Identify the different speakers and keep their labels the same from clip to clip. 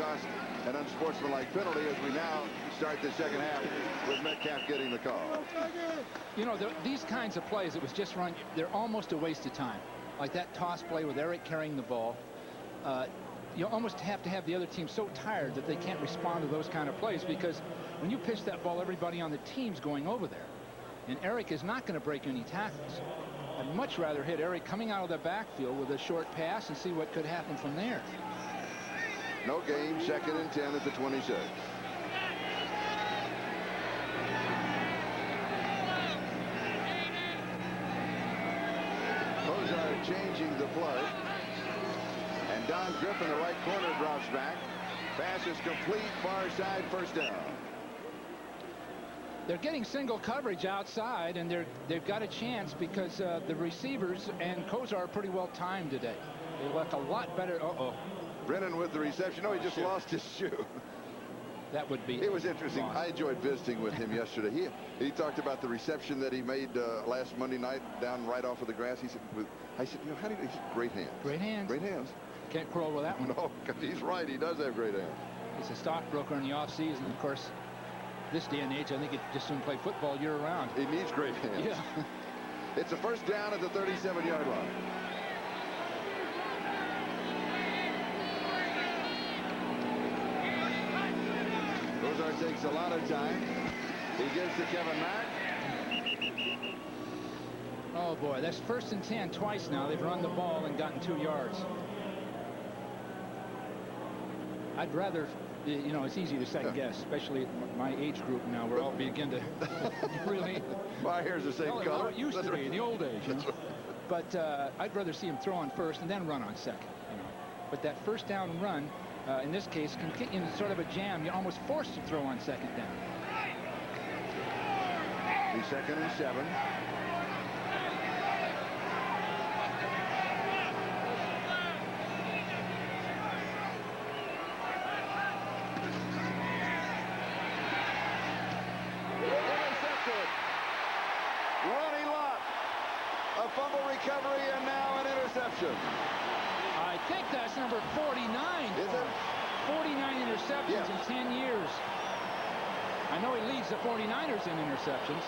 Speaker 1: cost an unsportsmanlike penalty as we now start the second half with Metcalf getting the call.
Speaker 2: You know, these kinds of plays that was just run, they're almost a waste of time. Like that toss play with Eric carrying the ball. You almost have to have the other team so tired that they can't respond to those kind of plays, because when you pitch that ball, everybody on the team's going over there. And Eric is not going to break any tackles. I'd much rather hit Eric coming out of the backfield with a short pass and see what could happen from there.
Speaker 1: No game, 2nd and 10 at the 26. Ozzie changing the play. And Don Griffin, the right corner, drops back. Pass is complete, far side, first down.
Speaker 2: They're getting single coverage outside, and they've got a chance because the receivers and Cofer are pretty well timed today. They look a lot better.
Speaker 1: Brennan with the reception. No, he just lost his shoe.
Speaker 2: That would be.
Speaker 1: It was interesting.
Speaker 2: Wrong.
Speaker 1: I enjoyed visiting with him yesterday. He talked about the reception that he made last Monday night down right off of the grass. He said, I said, you know, how do you? He said, great hands.
Speaker 2: Great hands.
Speaker 1: Great hands.
Speaker 2: Can't quarrel with that one.
Speaker 1: No, because he's right. He does have great hands.
Speaker 2: He's a stockbroker in the offseason. Of course, this day and age, I think he'd just soon play football year-round.
Speaker 1: He needs great hands.
Speaker 2: Yeah.
Speaker 1: It's a first down at the 37-yard line. Ozzie takes a lot of time. He gives to Kevin Mack.
Speaker 2: Oh, boy, that's 1st and 10 twice now. They've run the ball and gotten 2 yards. I'd rather, you know, it's easy to second guess, especially my age group now. We're all begin to really.
Speaker 1: My hair's the same color.
Speaker 2: It used to be in the old days, you know? But I'd rather see him throw on first and then run on second. You know, but that first down run, in this case, can get you in sort of a jam. You're almost forced to throw on second down.
Speaker 1: The 2nd and 7. Fumble recovery and now an interception.
Speaker 2: I think that's number 49.
Speaker 1: Is it?
Speaker 2: 49 interceptions in 10 years. I know he leads the 49ers in interceptions.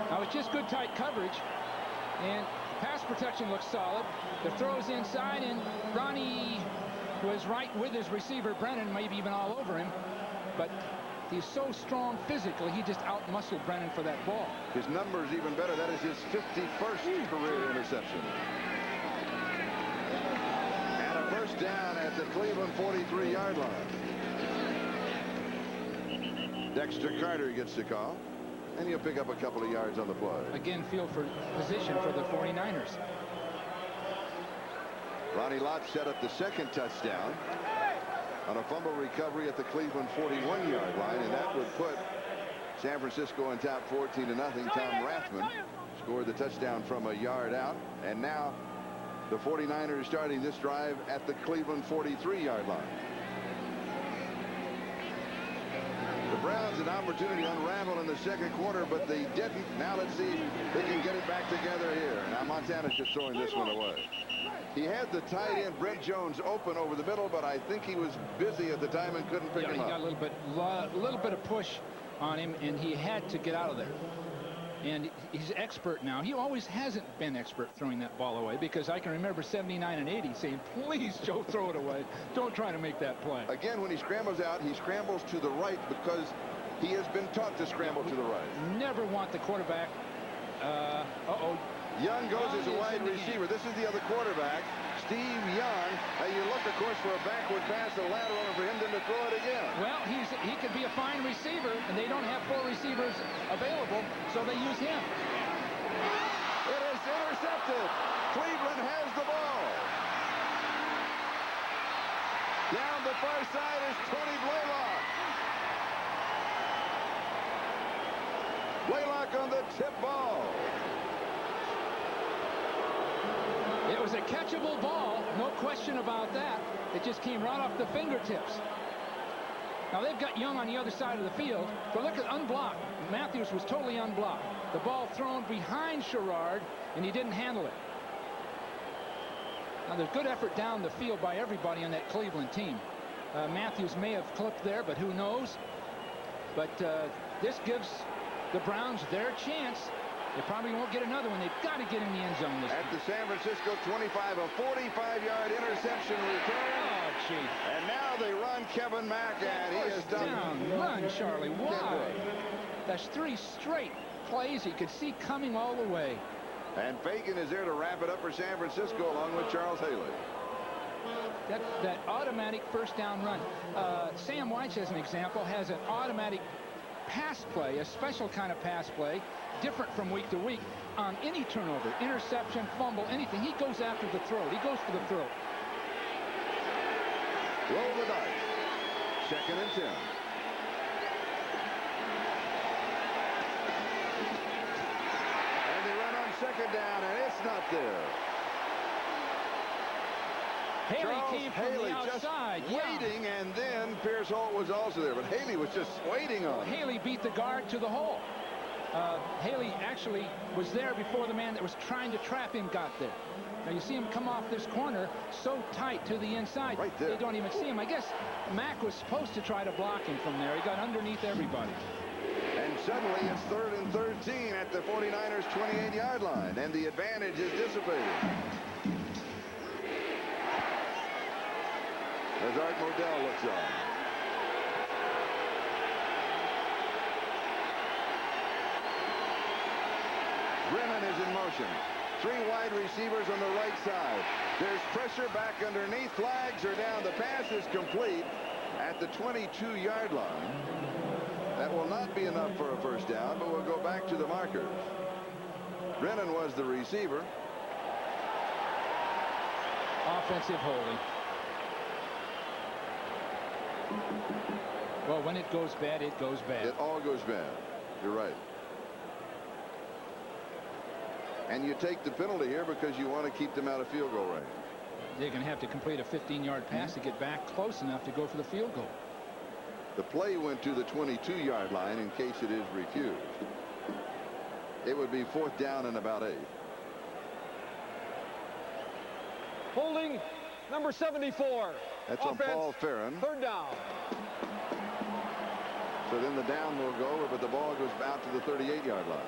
Speaker 2: Now it's just good tight coverage, and pass protection looks solid. The throw's inside, and Ronnie was right with his receiver Brennan, maybe even all over him, but he's so strong physically, he just out-muscled Brennan for that ball.
Speaker 1: His number's even better. That is his 51st career interception. And a first down at the Cleveland 43-yard line. Dexter Carter gets the call, and he'll pick up a couple of yards on the play.
Speaker 2: Again, field for position for the 49ers.
Speaker 1: Ronnie Lott set up the 2nd touchdown on a fumble recovery at the Cleveland 41-yard line, and that would put San Francisco on top 14-0. Tom Rathman scored the touchdown from a yard out, and now the 49ers starting this drive at the Cleveland 43-yard line. The Browns an opportunity to unravel in the second quarter, but they didn't. Now let's see if they can get it back together here. Now Montana's just throwing this one away. He had the tight end Brent Jones open over the middle, but I think he was busy at the time and couldn't pick him up.
Speaker 2: He got a little bit of push on him, and he had to get out of there. And he's expert now. He always hasn't been expert throwing that ball away, because I can remember 79 and 80 saying, please, Joe, throw it away. Don't try to make that play.
Speaker 1: Again, when he scrambles out, he scrambles to the right because he has been taught to scramble to the right.
Speaker 2: Never want the quarterback.
Speaker 1: Young goes as a wide receiver. This is the other quarterback, Steve Young. You look, of course, for a backward pass, a lateral, and for him to throw it again.
Speaker 2: Well, he could be a fine receiver, and they don't have 4 receivers available, so they use him.
Speaker 1: It is intercepted. Cleveland has the ball. Down the far side is Tony Blaylock. Blaylock on the tip ball.
Speaker 2: It was a catchable ball, no question about that. It just came right off the fingertips. Now they've got Young on the other side of the field, but look at unblocked. Matthews was totally unblocked. The ball thrown behind Sherrard, and he didn't handle it. Now, there's good effort down the field by everybody on that Cleveland team. Matthews may have clipped there, but who knows? But this gives the Browns their chance. They probably won't get another one. They've got to get in the end zone this
Speaker 1: At
Speaker 2: time.
Speaker 1: the San Francisco 25, a 45-yard interception return.
Speaker 2: Oh, gee.
Speaker 1: And now they run Kevin Mack, and he is done.
Speaker 2: Down. Run, Charlie. Why? That's 3 straight plays he could see coming all the way.
Speaker 1: And Fagan is there to wrap it up for San Francisco along with Charles Haley.
Speaker 2: That automatic first down run. Sam Weitz, as an example, has an automatic pass play, a special kind of pass play, different from week to week. On any turnover, interception, fumble, anything, he goes after the throat. He goes for the throat.
Speaker 1: Roll the dice. 2nd and 10. And they run on 2nd down, and it's not there.
Speaker 2: Haley
Speaker 1: Charles
Speaker 2: came from
Speaker 1: Haley
Speaker 2: the outside.
Speaker 1: just waiting, and then Pierce Holt was also there, but Haley was just waiting on him.
Speaker 2: Haley beat the guard to the hole. Haley actually was there before the man that was trying to trap him got there. Now you see him come off this corner so tight to the inside.
Speaker 1: Right there.
Speaker 2: They don't even see him. I guess Mack was supposed to try to block him from there. He got underneath everybody.
Speaker 1: And suddenly it's 3rd and 13 at the 49ers 28-yard line, and the advantage is dissipated. As Art Modell looks on. Brennan is in motion. 3 wide receivers on the right side. There's pressure back underneath. Flags are down. The pass is complete at the 22-yard line. That will not be enough for a first down, but we'll go back to the markers. Brennan was the receiver.
Speaker 2: Offensive holding. Well, when it goes bad, it goes bad.
Speaker 1: It all goes bad. You're right. And you take the penalty here because you want to keep them out of field goal range.
Speaker 2: They're going to have to complete a 15-yard pass to get back close enough to go for the field goal.
Speaker 1: The play went to the 22-yard line in case it is refused. It would be 4th down and about 8.
Speaker 3: Holding number 74.
Speaker 1: That's on Paul Farron.
Speaker 3: 3rd down.
Speaker 1: So then the down will go over, but the ball goes out to the 38-yard line.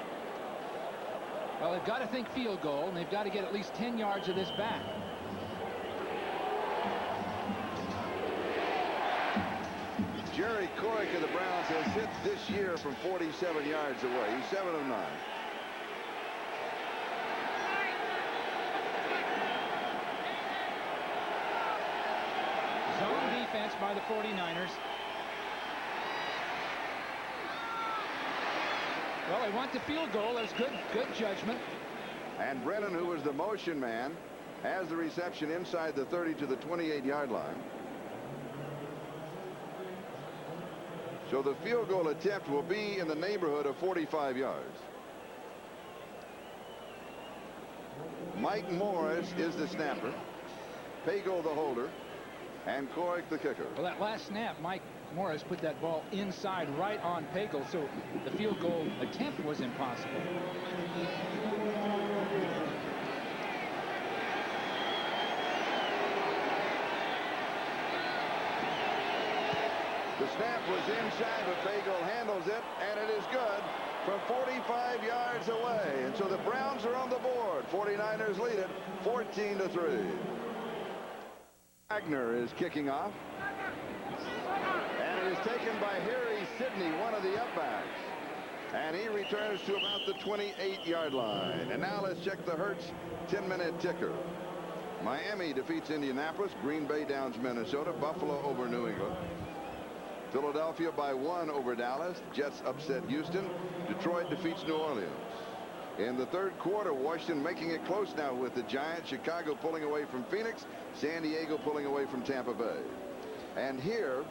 Speaker 2: Well, they've got to think field goal, and they've got to get at least 10 yards of this back.
Speaker 1: Jerry Couric of the Browns has hit this year from 47 yards away. He's 7 of 9.
Speaker 2: Zone defense by the 49ers. Well, they want the field goal. That's good judgment.
Speaker 1: And Brennan, who was the motion man, has the reception inside the 30 to the 28-yard line. So the field goal attempt will be in the neighborhood of 45 yards. Mike Morris is the snapper, Pagel the holder, and Couric the kicker.
Speaker 2: Well, that last snap, Mike Morris put that ball inside right on Pagel, so the field goal attempt was impossible.
Speaker 1: The snap was inside, but Pagel handles it, and it is good from 45 yards away. And so the Browns are on the board. 49ers lead it 14-3. Wagner is kicking off. And it is taken by Harry Sidney, one of the upbacks. And he returns to about the 28-yard line. And now let's check the Hertz 10-minute ticker. Miami defeats Indianapolis. Green Bay downs Minnesota. Buffalo over New England. Philadelphia by 1 over Dallas. Jets upset Houston. Detroit defeats New Orleans. In the 3rd quarter, Washington making it close now with the Giants. Chicago pulling away from Phoenix. San Diego pulling away from Tampa Bay. And here,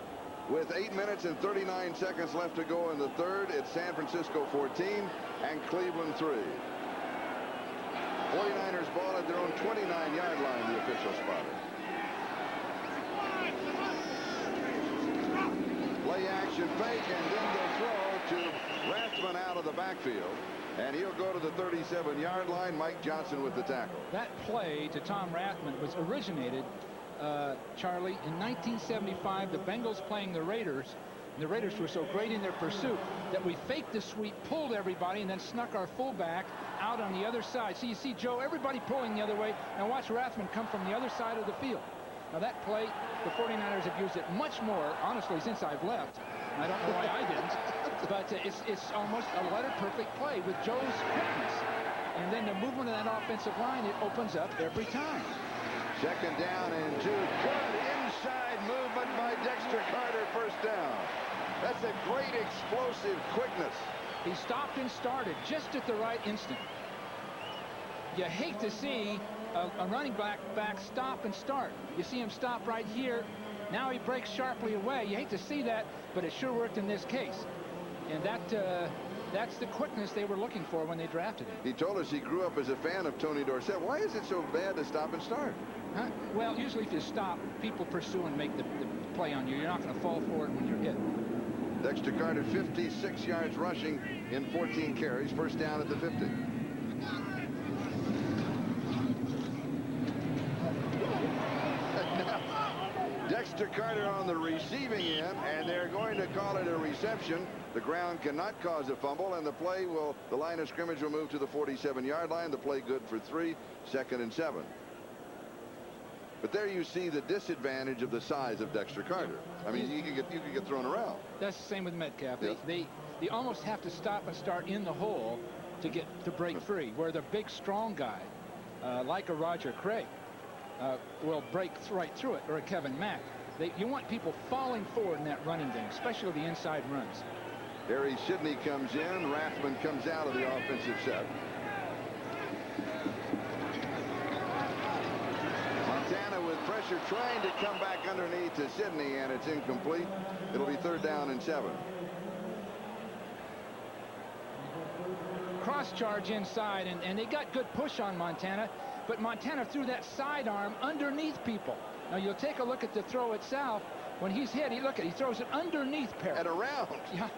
Speaker 1: with 8 minutes and 39 seconds left to go in the 3rd, it's San Francisco 14 and Cleveland 3. 49ers ball at their own 29-yard line, the official spotted. Play action fake, and then the throw to Rathman out of the backfield. And he'll go to the 37-yard line. Mike Johnson with the tackle.
Speaker 2: That play to Tom Rathman was originated, Charlie, in 1975. The Bengals playing the Raiders. The Raiders were so great in their pursuit that we faked the sweep, pulled everybody, and then snuck our fullback out on the other side. So you see, Joe, everybody pulling the other way. Now watch Rathman come from the other side of the field. Now that play, the 49ers have used it much more, honestly, since I've left. I don't know why I didn't. But it's almost a letter-perfect play with Joe's quickness. And then the movement of that offensive line, it opens up every time.
Speaker 1: Second down and 2. Good inside movement by Dexter Carter, first down. That's a great explosive quickness.
Speaker 2: He stopped and started just at the right instant. You hate to see a running back stop and start. You see him stop right here. Now he breaks sharply away. You hate to see that, but it sure worked in this case. And that's the quickness they were looking for when they drafted him.
Speaker 1: He told us he grew up as a fan of Tony Dorsett. Why is it so bad to stop and start?
Speaker 2: Huh? Well, usually if you stop, people pursue and make the play on you. You're not going to fall for it when you're hit.
Speaker 1: Dexter Carter, 56 yards rushing in 14 carries. First down at the 50. Dexter Carter on the receiving end, and they're going to call it a reception. The ground cannot cause a fumble, and the line of scrimmage will move to the 47-yard line. The play good for 3, 2nd and 7. But there you see the disadvantage of the size of Dexter Carter. I mean, you could get thrown around.
Speaker 2: That's the same with Metcalf.
Speaker 1: Yeah.
Speaker 2: They almost have to stop and start in the hole to break free, where the big strong guy, like a Roger Craig, will break right through it, or a Kevin Mack. You want people falling forward in that running game, especially the inside runs.
Speaker 1: Harry Sidney comes in. Rathman comes out of the offensive set. Montana with pressure trying to come back underneath to Sidney, and it's incomplete. It'll be 3rd down and 7.
Speaker 2: Cross charge inside, and they got good push on Montana, but Montana threw that sidearm underneath people. Now you'll take a look at the throw itself. When he's hit, he throws it underneath Perry.
Speaker 1: And around.
Speaker 2: Yeah.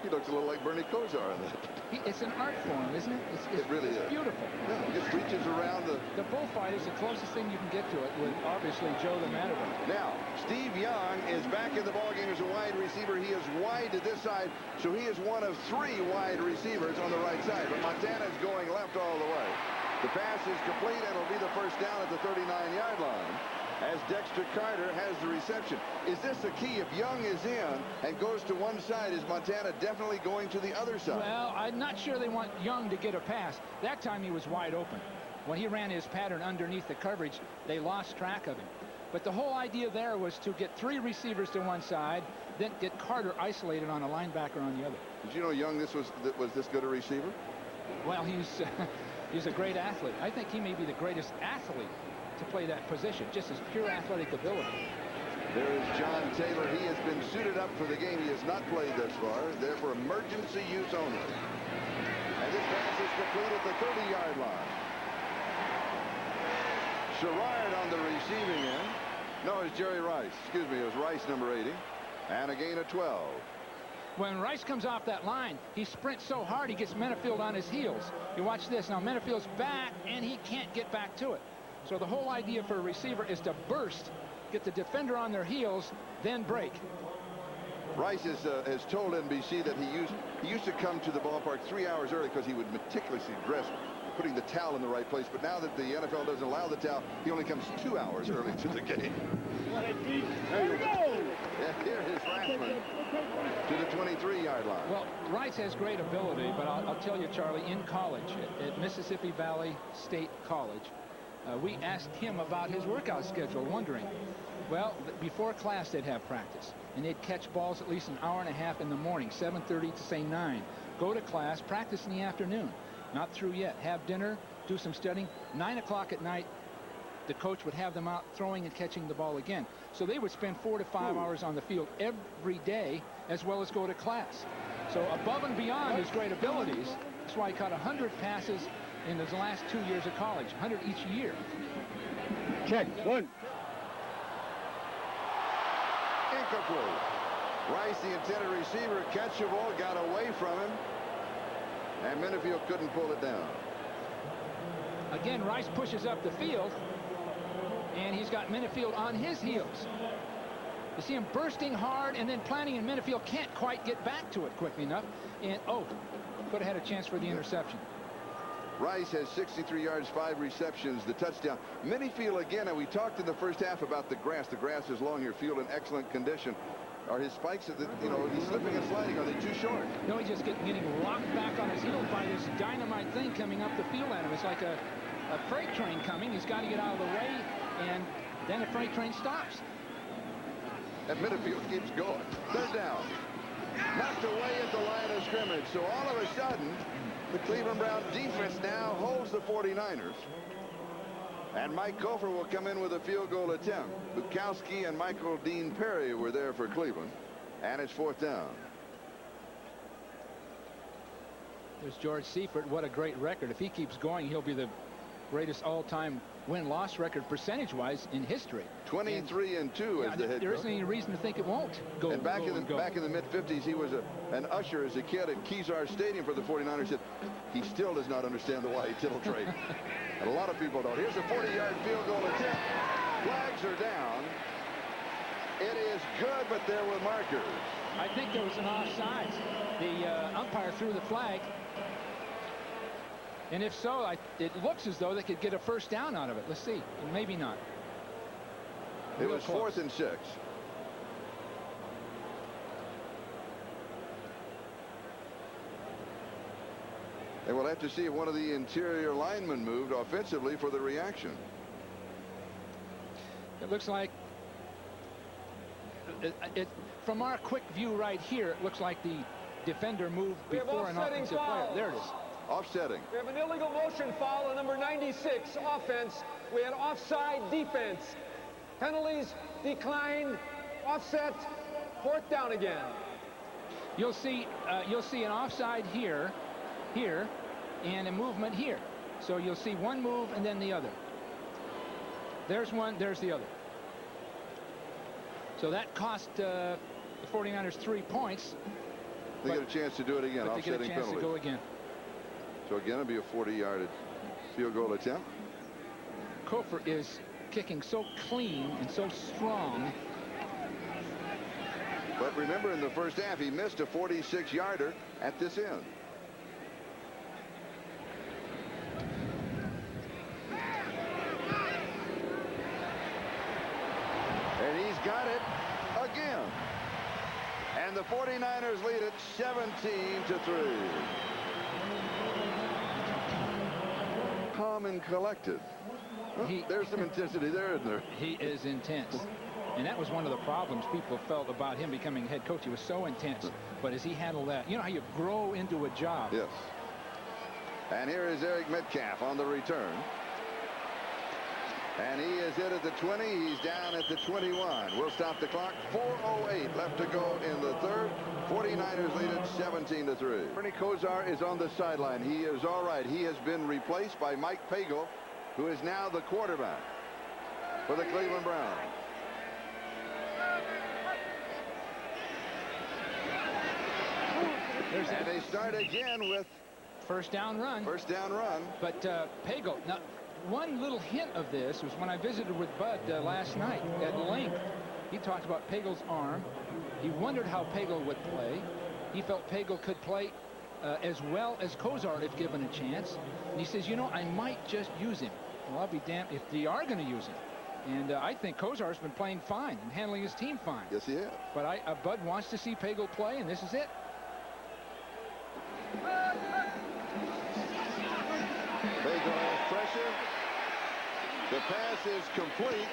Speaker 1: He looks a little like Bernie Kosar in that.
Speaker 2: It's an art form, isn't it?
Speaker 1: It really is.
Speaker 2: Beautiful.
Speaker 1: Yeah, he just reaches around the
Speaker 2: bullfight is the closest thing you can get to it with, obviously, Joe the Matador.
Speaker 1: Now, Steve Young is back in the ballgame as a wide receiver. He is wide to this side, so he is one of 3 wide receivers on the right side. But Montana is going left all the way. The pass is complete, and it'll be the first down at the 39-yard line, as Dexter Carter has the reception. Is this the key? If Young is in and goes to one side, is Montana definitely going to the other side?
Speaker 2: Well, I'm not sure they want Young to get a pass. That time he was wide open. When he ran his pattern underneath the coverage, they lost track of him. But the whole idea there was to get 3 receivers to one side, then get Carter isolated on a linebacker on the other.
Speaker 1: Did you know Young was this good a receiver?
Speaker 2: Well, he's a great athlete. I think he may be the greatest athlete to play that position, just as pure athletic ability.
Speaker 1: There is John Taylor. He has been suited up for the game. He has not played thus far. There for emergency use only. And this pass is complete at the 30-yard line. Sherrard on the receiving end. No, it's Jerry Rice. Excuse me, it was Rice, number 80. And a gain of 12.
Speaker 2: When Rice comes off that line, he sprints so hard he gets Menafield on his heels. You watch this. Now Menafield's back, and he can't get back to it. So the whole idea for a receiver is to burst, get the defender on their heels, then break.
Speaker 1: Rice has told NBC that he used to come to the ballpark 3 hours early because he would meticulously dress, putting the towel in the right place. But now that the NFL doesn't allow the towel, he only comes 2 hours early to the game.
Speaker 3: There you go.
Speaker 1: And here is Rathman to the 23-yard line.
Speaker 2: Well, Rice has great ability, but I'll tell you, Charlie, in college, at Mississippi Valley State College, we asked him about his workout schedule, wondering, well, before class they'd have practice, and they'd catch balls at least an hour and a half in the morning, 7:30 to say 9. Go to class, practice in the afternoon. Not through yet. Have dinner, do some studying. 9 o'clock at night, the coach would have them out throwing and catching the ball again. So they would spend 4 to 5 hours on the field every day, as well as go to class. So above and beyond his great abilities, that's why he caught 100 passes in his last 2 years of college, 100 each year.
Speaker 3: Check. 1.
Speaker 1: Incomplete. Rice, the intended receiver, catchable, got away from him. And Minifield couldn't pull it down.
Speaker 2: Again, Rice pushes up the field, and he's got Minifield on his heels. You see him bursting hard and then planting, and Minifield can't quite get back to it quickly enough. And, oh, could have had a chance for the interception.
Speaker 1: Rice has 63 yards, 5 receptions, the touchdown. Minifield again, and we talked in the first half about the grass. The grass is long here, field in excellent condition. Are his spikes, you know, he's slipping and sliding. Are they too short?
Speaker 2: No, he's just getting rocked back on his heels by this dynamite thing coming up the field at him. It's like a freight train coming. He's got to get out of the way, and then the freight train stops.
Speaker 1: And Minifield keeps going. They're down. Knocked away at the line of scrimmage. So all of a sudden, the Cleveland Browns defense now holds the 49ers. And Mike Cofer will come in with a field goal attempt. Bukowski and Michael Dean Perry were there for Cleveland. And it's 4th down.
Speaker 2: There's George Seifert. What a great record. If he keeps going, he'll be the greatest all-time win-loss record percentage-wise in history.
Speaker 1: 23-2 as the head coach.
Speaker 2: There isn't any reason to think it won't go.
Speaker 1: And back in the mid-50s, he was an usher as a kid at Kezar Stadium for the 49ers. Said he still does not understand the Wyatt Tittle trade. And a lot of people don't. Here's a 40-yard field goal attempt. Flags are down. It is good, but there were markers.
Speaker 2: I think there was an offside. The umpire threw the flag. And if so, it looks as though they could get a first down out of it. Let's see. Maybe not.
Speaker 1: It was 4th and 6. And we'll have to see if one of the interior linemen moved offensively for the reaction.
Speaker 2: It looks like from our quick view right here, it looks like the defender moved before an offensive player. There it is.
Speaker 1: Offsetting.
Speaker 4: We have an illegal motion foul on number 96 offense. We had offside defense. Penalties declined. Offset. 4th down again.
Speaker 2: You'll see an offside here, and a movement here. So you'll see one move and then the other. There's one, there's the other. So that cost the 49ers 3 points.
Speaker 1: They get a chance to do it again.
Speaker 2: But they get a chance to go again.
Speaker 1: So again, it'll be a 40-yard field goal attempt.
Speaker 2: Cofer is kicking so clean and so strong.
Speaker 1: But remember, in the first half, he missed a 46-yarder at this end. And he's got it again. And the 49ers lead it 17-3. Calm and collected. Well, there's some intensity there, isn't there?
Speaker 2: He is intense. And that was one of the problems people felt about him becoming head coach. He was so intense. But as he handled that, you know how you grow into a job.
Speaker 1: Yes. And here is Eric Metcalf on the return. And he is hit at the 20. He's down at the 21. We'll stop the clock. 4:08 left to go in the third. 49ers lead it 17-3. Bernie Kosar is on the sideline. He is all right. He has been replaced by Mike Pagel, who is now the quarterback for the Cleveland Browns. And they start again with
Speaker 2: first down run.
Speaker 1: First down run.
Speaker 2: But Pagel, now one little hint of this was when I visited with Bud last night at length. He talked about Pagel's arm. He wondered how Pagel would play. He felt Pagel could play as well as Kosar if given a chance. And he says, you know, I might just use him. Well, I'll be damned if they are going to use him. And I think Kosar's been playing fine and handling his team fine.
Speaker 1: Yes, he has.
Speaker 2: But Bud wants to see Pagel play, and this is it.
Speaker 1: Pagel has pressure. The pass is complete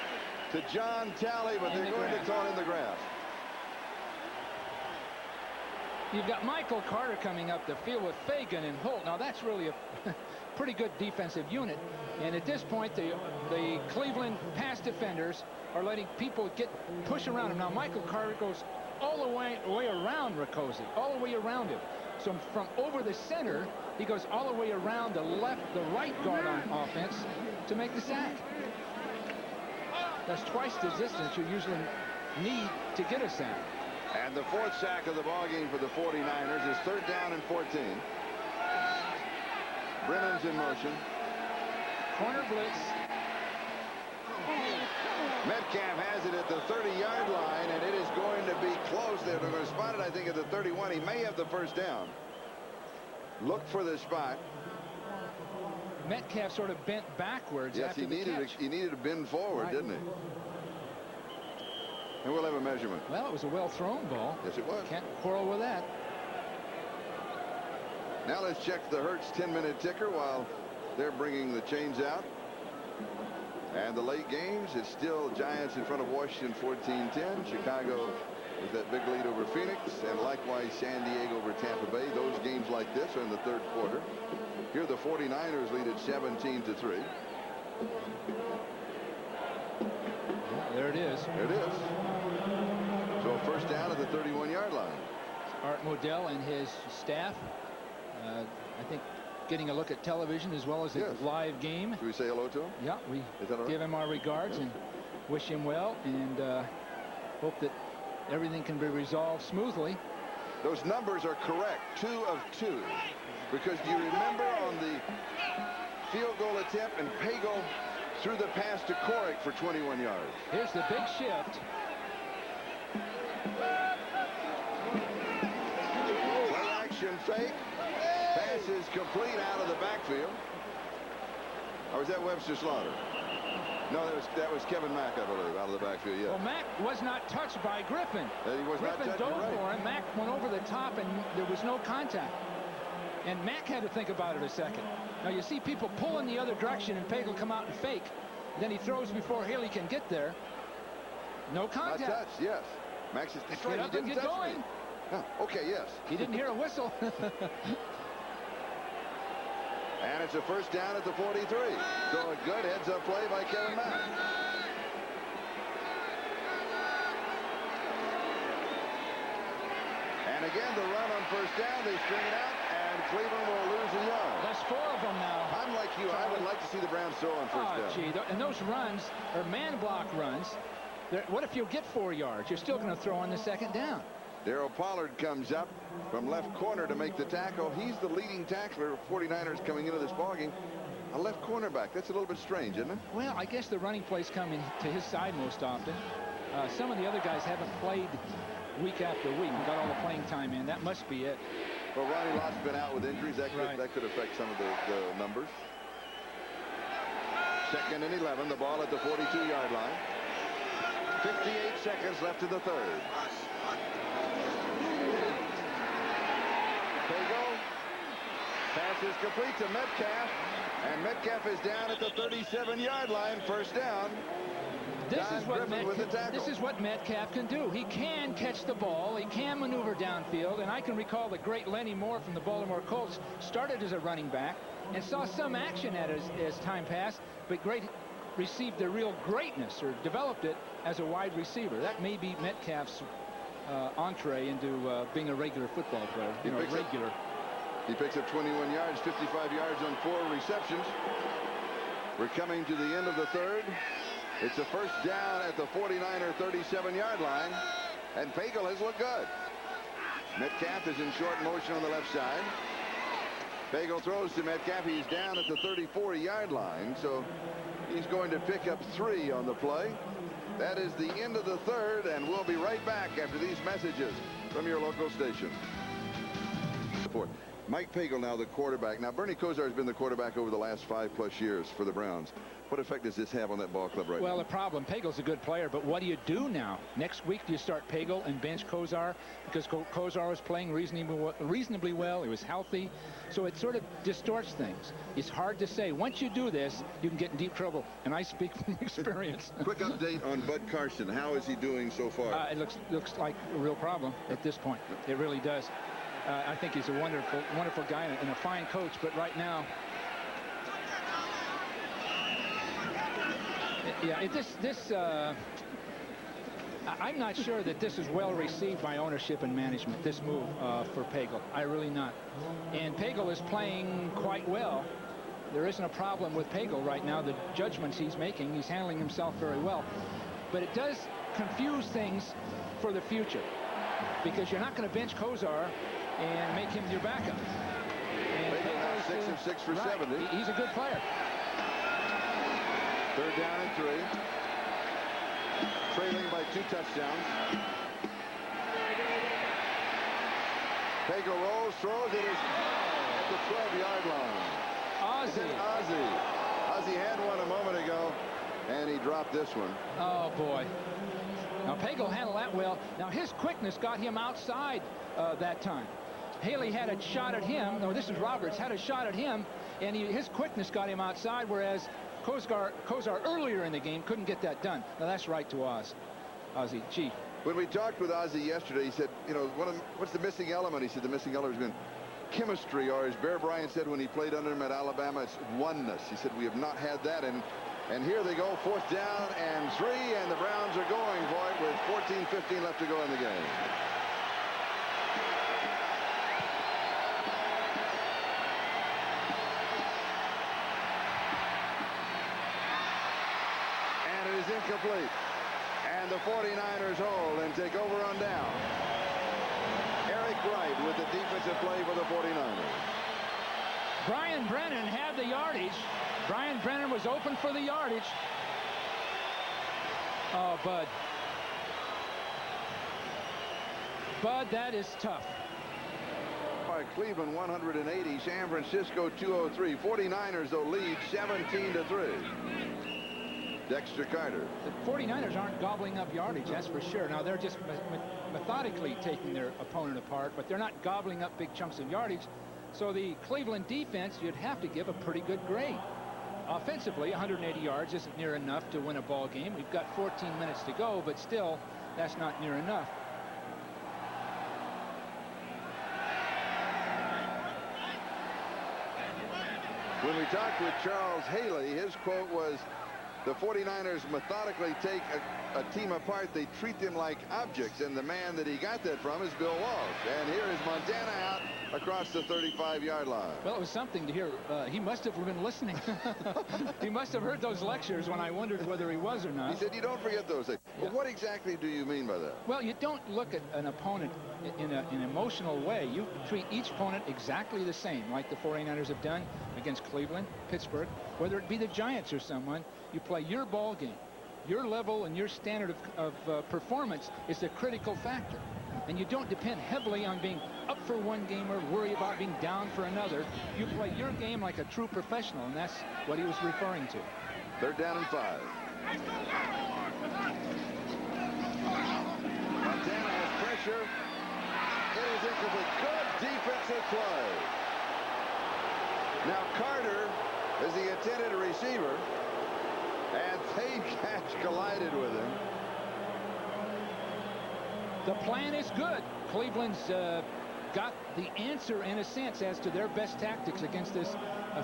Speaker 1: to John Talley, but they're going to call in the grass.
Speaker 2: You've got Michael Carter coming up the field with Fagan and Holt. Now that's really a pretty good defensive unit. And at this point, the Cleveland pass defenders are letting people push around him. Now Michael Carter goes all the way around Rakosi, all the way around him. So from over the center, he goes all the way around the right guard on offense to make the sack. That's twice the distance you usually need to get a sack.
Speaker 1: And the fourth sack of the ballgame for the 49ers is 3rd down and 14. Brennan's in motion.
Speaker 2: Corner blitz.
Speaker 1: Metcalf has it at the 30-yard line, and it is going to be close. They're going to spot it, I think, at the 31. He may have the first down. Look for the spot.
Speaker 2: Metcalf sort of bent backwards.
Speaker 1: Yes,
Speaker 2: after
Speaker 1: he needed to bend forward, didn't he? And we'll have a measurement.
Speaker 2: Well, it was a well-thrown ball.
Speaker 1: Yes, it was.
Speaker 2: Can't quarrel with that.
Speaker 1: Now let's check the Hertz 10-minute ticker while they're bringing the chains out. And the late games, it's still Giants in front of Washington 14-10. Chicago with that big lead over Phoenix, and likewise San Diego over Tampa Bay. Those games like this are in the third quarter. Here the 49ers lead at 17-3.
Speaker 2: There it is.
Speaker 1: There it is. So first down at the 31-yard line.
Speaker 2: Art Modell and his staff, I think, getting a look at television as well as a live game.
Speaker 1: Do we say hello to him?
Speaker 2: Yeah, we give him our regards and wish him well, and hope that everything can be resolved smoothly.
Speaker 1: Those numbers are correct. 2 of 2. Because you remember on the field goal attempt, and Pagel threw the pass to Kauric for 21 yards.
Speaker 2: Here's the big shift.
Speaker 1: Play action fake. Pass is complete out of the backfield. Or was that Webster Slaughter? No, that was Kevin Mack, I believe, out of the backfield. Yeah.
Speaker 2: Well, Mack was not touched by Griffin. Griffin dove for him. Mack went over the top, and there was no contact. And Mack had to think about it a second. Now you see people pull in the other direction, and Pagel come out and fake. Then he throws before Haley can get there. No contact.
Speaker 1: Not touched, yes. Max is
Speaker 2: get up and get going.
Speaker 1: Okay, yes.
Speaker 2: He didn't hear a whistle.
Speaker 1: And it's a first down at the 43. So a good heads-up play by Kevin Mack. And again, the run on first down. They string it out, and Cleveland will lose a yard.
Speaker 2: There's 4 of them now.
Speaker 1: I'm like you. I would like to see the Browns throw on first down.
Speaker 2: Gee, and those runs are man block runs. What if you get 4 yards? You're still going to throw on the second down.
Speaker 1: Darryl Pollard comes up from left corner to make the tackle. He's the leading tackler of 49ers coming into this ballgame. A left cornerback. That's a little bit strange, isn't it?
Speaker 2: Well, I guess the running plays come in to his side most often. Some of the other guys haven't played week after week and got all the playing time in. That must be it.
Speaker 1: Well, Ronnie Lott's been out with injuries. That could affect some of the numbers. 2nd and 11. The ball at the 42-yard line. 58 seconds left in the third. Pagel. Pass is complete to Metcalf. And Metcalf is down at the 37-yard line. First down.
Speaker 2: This is what Metcalf can do. He can catch the ball. He can maneuver downfield. And I can recall the great Lenny Moore from the Baltimore Colts started as a running back and saw some action at it as time passed, but received the real greatness or developed it as a wide receiver. That may be Metcalf's entree into being a regular football player.
Speaker 1: He picks up 21 yards, 55 yards on 4 receptions. We're coming to the end of the third. It's a first down at the 49er 37-yard line, and Pagel has looked good. Metcalf is in short motion on the left side. Pagel throws to Metcalf. He's down at the 34-yard line, so he's going to pick up 3 on the play. That is the end of the third, and we'll be right back after these messages from your local station. Mike Pagel now the quarterback. Now, Bernie Kosar has been the quarterback over the last 5+ years for the Browns. What effect does this have on that ball club right now?
Speaker 2: Well, the problem, Pagel's a good player, but what do you do now? Next week, do you start Pagel and bench Kosar? Because Kosar was playing reasonably well. He was healthy. So it sort of distorts things. It's hard to say. Once you do this, you can get in deep trouble. And I speak from experience.
Speaker 1: Quick update on Bud Carson. How is he doing so far?
Speaker 2: It looks like a real problem at this point. It really does. I think he's a wonderful guy and a fine coach. But right now, I'm not sure that this is well received by ownership and management, this move for Pagel. I really not. And Pagel is playing quite well. There isn't a problem with Pagel right now. The judgments he's making, he's handling himself very well. But it does confuse things for the future, because you're not going to bench Kosar and make him your backup. And
Speaker 1: Pagel has 6 of 6 for
Speaker 2: Right.
Speaker 1: 70.
Speaker 2: He's a good player.
Speaker 1: 3rd down and 3. Trailing by 2 touchdowns. Pagel rolls, throws. It is at the 12-yard line. Ozzie had one a moment ago, and he dropped this one.
Speaker 2: Oh, boy. Now, Pagel handled that well. Now, his quickness got him outside that time. Haley had a shot at him. No, this is Roberts. Had a shot at him, and his quickness got him outside, whereas Kozar earlier in the game couldn't get that done. Now, that's right to Ozzie. Gee.
Speaker 1: When we talked with Ozzie yesterday, he said, you know, what's the missing element? He said the missing element has been chemistry, or as Bear Bryant said when he played under him at Alabama, it's oneness. He said we have not had that, and here they go, 4th down and 3, and the Browns are going for it with 14-15 left to go in the game. And it is incomplete. And the 49ers hold and take over on down. Eric Wright with the defensive play for the 49ers.
Speaker 2: Brian Brennan had the yardage. Brian Brennan was open for the yardage. Oh, Bud. Bud, that is tough.
Speaker 1: Cleveland 180, San Francisco 203. 49ers though lead 17-3. Dexter Carter.
Speaker 2: The 49ers aren't gobbling up yardage, that's for sure. Now, they're just methodically taking their opponent apart, but they're not gobbling up big chunks of yardage. So the Cleveland defense, you'd have to give a pretty good grade. Offensively, 180 yards isn't near enough to win a ball game. We've got 14 minutes to go, but still, that's not near enough.
Speaker 1: When we talked with Charles Haley, his quote was, the 49ers methodically take a team apart. They treat them like objects, and the man that he got that from is Bill Walsh. And here is Montana out across the 35-yard line.
Speaker 2: Well, it was something to hear. He must have been listening. He must have heard those lectures when I wondered whether he was or not.
Speaker 1: He said, you don't forget those things. Well, what exactly do you mean by that?
Speaker 2: Well, you don't look at an opponent in an emotional way. You treat each opponent exactly the same, like the 49ers have done against Cleveland, Pittsburgh, whether it be the Giants or someone. You play your ball game. Your level and your standard of performance is the critical factor. And you don't depend heavily on being up for one game or worry about being down for another. You play your game like a true professional, and that's what he was referring to.
Speaker 1: 3rd down and 5. Montana has pressure. It is incomplete. Good defensive play. Now Carter is the intended receiver, and Tate Cash collided with him.
Speaker 2: The plan is good. Cleveland's got the answer in a sense as to their best tactics against this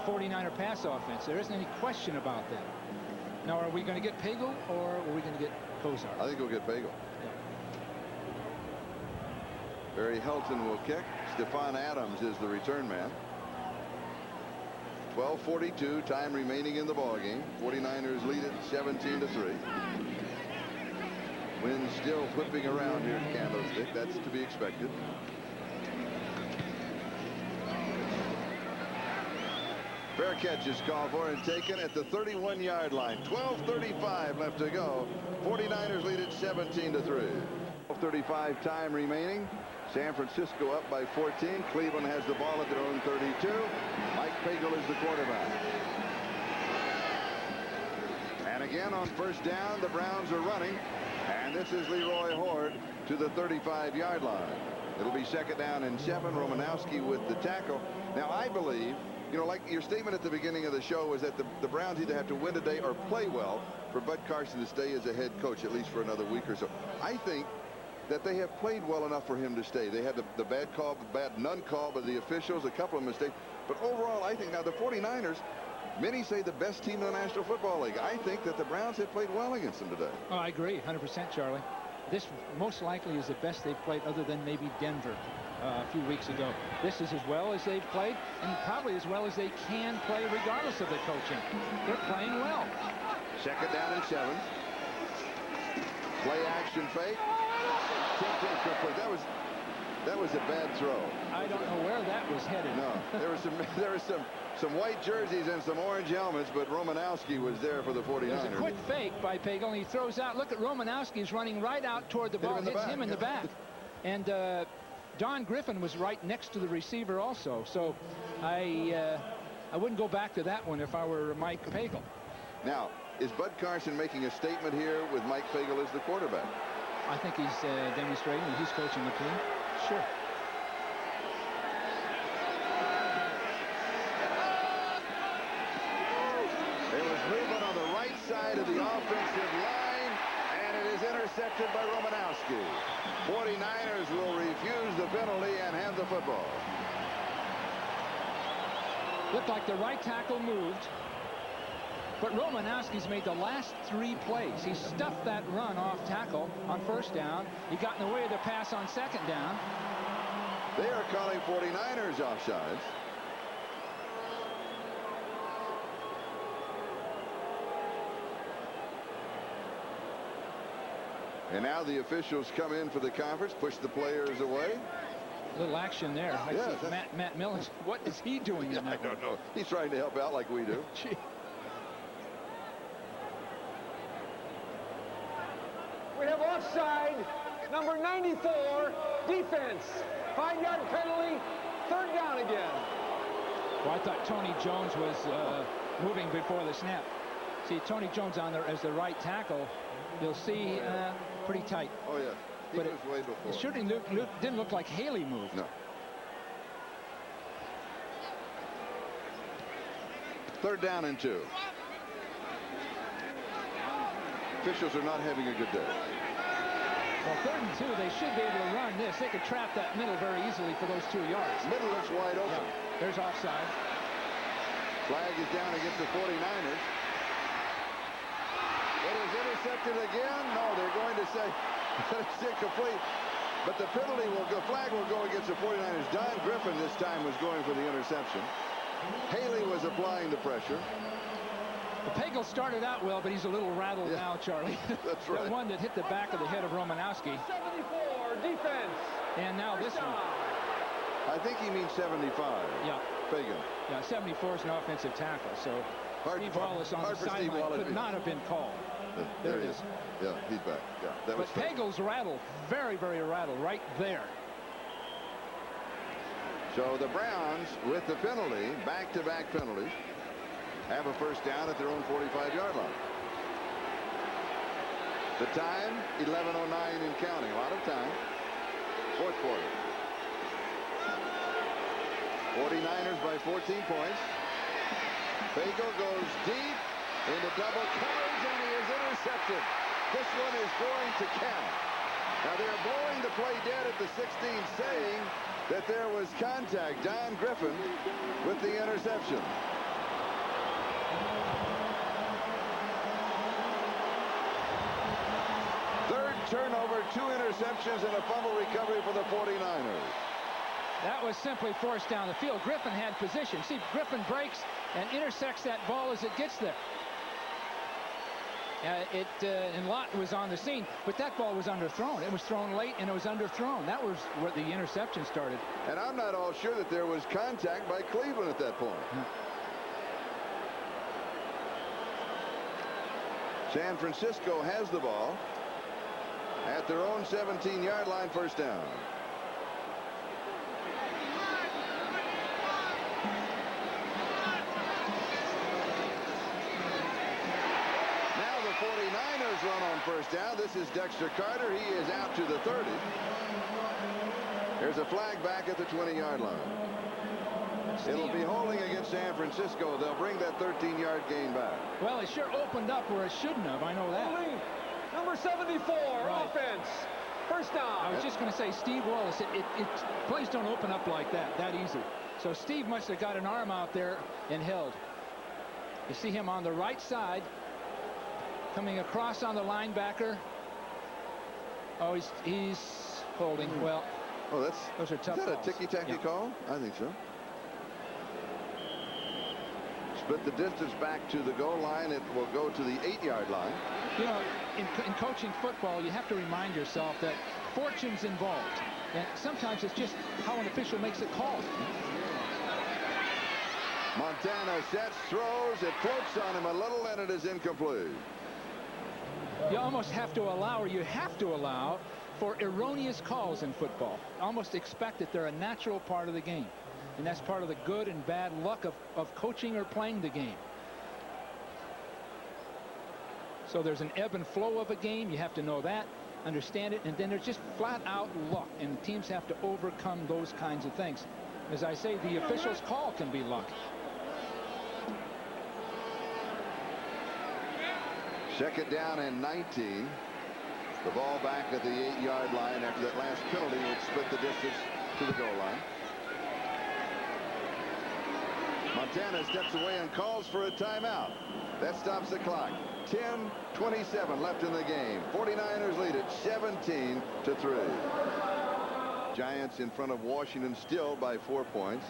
Speaker 2: 49er pass offense. There isn't any question about that. Now, are we going to get Pagel or are we going to get Kozar?
Speaker 1: I think we'll get Pagel.
Speaker 2: Yeah.
Speaker 1: Barry Helton will kick. Stephon Adams is the return man. 12:42 time remaining in the ball game. 49ers lead it 17-3. Wind still whipping around here at Candlestick. That's to be expected. Fair catch is called for and taken at the 31-yard line. 12:35 left to go. 49ers lead it 17-3. 12:35 time remaining. San Francisco up by 14. Cleveland has the ball at their own 32. Mike Pagel is the quarterback. And again on 1st down, the Browns are running. And this is Leroy Horde to the 35-yard line. It'll be 2nd down and 7. Romanowski with the tackle. Now, I believe, you know, like your statement at the beginning of the show was that the Browns either have to win today or play well for Bud Carson to stay as a head coach, at least for another week or so. I think that they have played well enough for him to stay. They had the bad call, the bad none call by the officials, a couple of mistakes. But overall, I think now the 49ers, many say the best team in the National Football League. I think that the Browns have played well against them today.
Speaker 2: Oh, I agree, 100%, Charlie. This most likely is the best they've played other than maybe Denver a few weeks ago. This is as well as they've played and probably as well as they can play regardless of the coaching. They're playing well.
Speaker 1: 2nd down and 7. Play action fake. That was a bad throw.
Speaker 2: I don't know where that was headed.
Speaker 1: No, there was some some white jerseys and some orange helmets, but Romanowski was there for the 49ers.
Speaker 2: There's a quick fake by Pagel, and he throws out. Look at Romanowski's running right out toward the ball, hits him in the back. And Don Griffin was right next to the receiver also. So I wouldn't go back to that one if I were Mike Pagel.
Speaker 1: Now, is Bud Carson making a statement here with Mike Pagel as the quarterback?
Speaker 2: I think he's demonstrating that he's coaching the team. Sure.
Speaker 1: There was movement on the right side of the offensive line, and it is intercepted by Romanowski. 49ers will refuse the penalty and have the football.
Speaker 2: Looked like the right tackle moved, but Romanowski's made the last 3 plays. He stuffed that run off tackle on first down. He got in the way of the pass on second down.
Speaker 1: They are calling 49ers offsides. And now the officials come in for the conference, push the players away.
Speaker 2: A little action there. I see Matt Millen. What is he doing in that?
Speaker 1: I don't know. He's trying to help out like we do.
Speaker 2: Gee.
Speaker 4: We have offside, number 94, defense. 5-yard penalty, 3rd down again.
Speaker 2: Well, I thought Tony Jones was moving before the snap. See, Tony Jones on there as the right tackle. You'll see pretty tight.
Speaker 1: Oh, yeah. He
Speaker 2: But
Speaker 1: was way before.
Speaker 2: It sure didn't look like Haley moved.
Speaker 1: No. 3rd down and 2. Officials are not having a good day.
Speaker 2: Well, 3rd and 2, they should be able to run this. They could trap that middle very easily for those 2 yards.
Speaker 1: Middle looks wide open.
Speaker 2: Yeah. There's offside.
Speaker 1: Flag is down against the 49ers. It is intercepted again. No, they're going to say it's incomplete. But the penalty the flag will go against the 49ers. Don Griffin this time was going for the interception. Haley was applying the pressure.
Speaker 2: The Pagel started out well, but he's a little rattled now, Charlie.
Speaker 1: That's right.
Speaker 2: The one that hit the back of the head of Romanowski.
Speaker 4: 74, defense.
Speaker 2: And now this one.
Speaker 1: I think he means 75.
Speaker 2: Yeah.
Speaker 1: Pagel.
Speaker 2: Yeah, 74 is an offensive tackle. So Steve Wallace on the
Speaker 1: Steve
Speaker 2: sideline
Speaker 1: Wallace
Speaker 2: could not have been called.
Speaker 1: There he is. Yeah, he's back. Yeah, that was
Speaker 2: But Pagel's rattled. Very, very rattled right there.
Speaker 1: So the Browns, with the penalty, back-to-back penalties, have a first down at their own 45-yard line. The time, 11:09 and counting. A lot of time. 4th quarter. 49ers by 14 points. Pagel goes deep into double coverage, and he is intercepted. This one is going to count. Now they're blowing the play dead at the 16, saying that there was contact. Don Griffin with the interception. Third turnover, 2 interceptions, and a fumble recovery for the 49ers.
Speaker 2: That was simply forced down the field. Griffin had position. See, Griffin breaks and intersects that ball as it gets there. And Lott was on the scene, but that ball was underthrown. It was thrown late, and it was underthrown. That was where the interception started.
Speaker 1: And I'm not all sure that there was contact by Cleveland at that point. San Francisco has the ball at their own 17-yard line, first down. Now the 49ers run on first down. This is Dexter Carter. He is out to the 30. There's a flag back at the 20-yard line. It'll be holding against San Francisco. They'll bring that 13-yard gain back.
Speaker 2: Well, it sure opened up where it shouldn't have. I know that.
Speaker 4: Holding, number 74, offense. First down.
Speaker 2: I was just going to say, Steve Wallace, plays don't open up like that easy. So Steve must have got an arm out there and held. You see him on the right side, coming across on the linebacker. Oh, he's holding. Well, those are tough
Speaker 1: Is that
Speaker 2: calls.
Speaker 1: a ticky-tacky call? I think so. Split the distance back to the goal line. It will go to the 8-yard line.
Speaker 2: You know, in coaching football, you have to remind yourself that fortune's involved. And sometimes it's just how an official makes a call.
Speaker 1: Montana sets, throws, it floats on him a little, and it is incomplete.
Speaker 2: You almost have to allow, or you have to allow, for erroneous calls in football. Almost expect that they're a natural part of the game. And that's part of the good and bad luck of coaching or playing the game. So there's an ebb and flow of a game. You have to know that, understand it, and then there's just flat out luck. And teams have to overcome those kinds of things. As I say, the official's call can be luck.
Speaker 1: Second down and 19. The ball back at the 8-yard line after that last penalty, which split the distance to the goal line. Montana steps away and calls for a timeout. That stops the clock. 10:27 left in the game. 49ers lead it 17-3. Giants in front of Washington still by 4 points.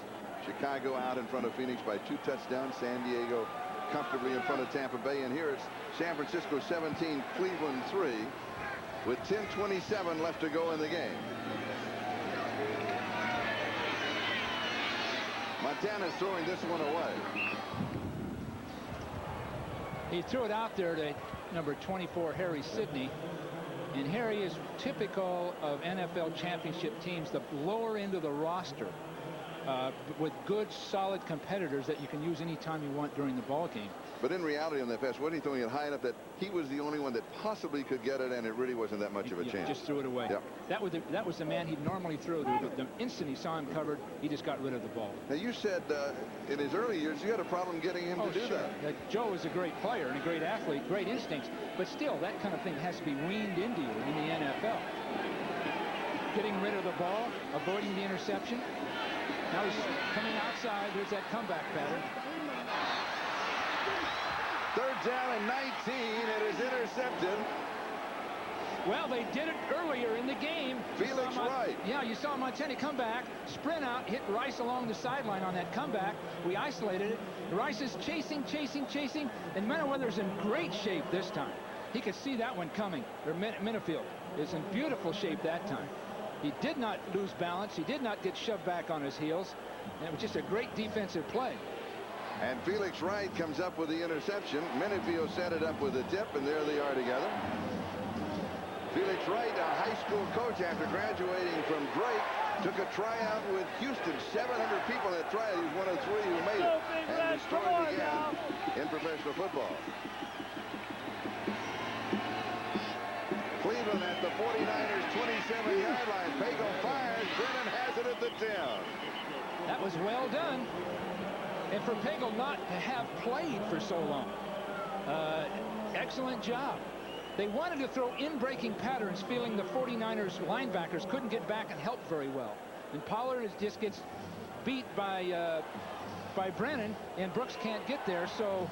Speaker 1: Chicago out in front of Phoenix by 2 touchdowns. San Diego comfortably in front of Tampa Bay. And here it's San Francisco 17, Cleveland 3, with 10:27 left to go in the game. Montana's throwing this one away.
Speaker 2: He threw it out there to number 24, Harry Sidney. And Harry is typical of NFL championship teams, the lower end of the roster, with good, solid competitors that you can use anytime you want during the ball game.
Speaker 1: But in reality on that pass, wasn't he throwing it high enough that he was the only one that possibly could get it, and it really wasn't that much of a chance?
Speaker 2: Just threw it away.
Speaker 1: Yep.
Speaker 2: That was the man he'd normally throw to. The instant he saw him covered, he just got rid of the ball.
Speaker 1: Now, you said in his early years you had a problem getting him to do
Speaker 2: sure.
Speaker 1: that.
Speaker 2: Joe is a great player and a great athlete, great instincts, but still, that kind of thing has to be weaned into you in the NFL. Getting rid of the ball, avoiding the interception. Now he's coming outside. There's that comeback pattern.
Speaker 1: Third down and 19. It is intercepted.
Speaker 2: Well, they did it earlier in the game.
Speaker 1: Felix Wright.
Speaker 2: Yeah, you saw Montana come back, sprint out, hit Rice along the sideline on that comeback. We isolated it. Rice is chasing, and Menoweather's in great shape this time. He could see that one coming. Or Minifield is in beautiful shape that time. He did not lose balance. He did not get shoved back on his heels. And it was just a great defensive play.
Speaker 1: And Felix Wright comes up with the interception. Minifield set it up with a tip, and there they are together. Felix Wright, a high school coach after graduating from Drake, took a tryout with Houston. 700 people in that tryout. He was one of 3 who made it and destroyed the game in professional football. Cleveland at the 49ers 27-yard line. Pagel fires. Brennan has it at the 10.
Speaker 2: That was well done. And for Pagel not to have played for so long. Excellent job. They wanted to throw in-breaking patterns, feeling the 49ers linebackers couldn't get back and help very well. And Pollard just gets beat by Brennan, and Brooks can't get there, so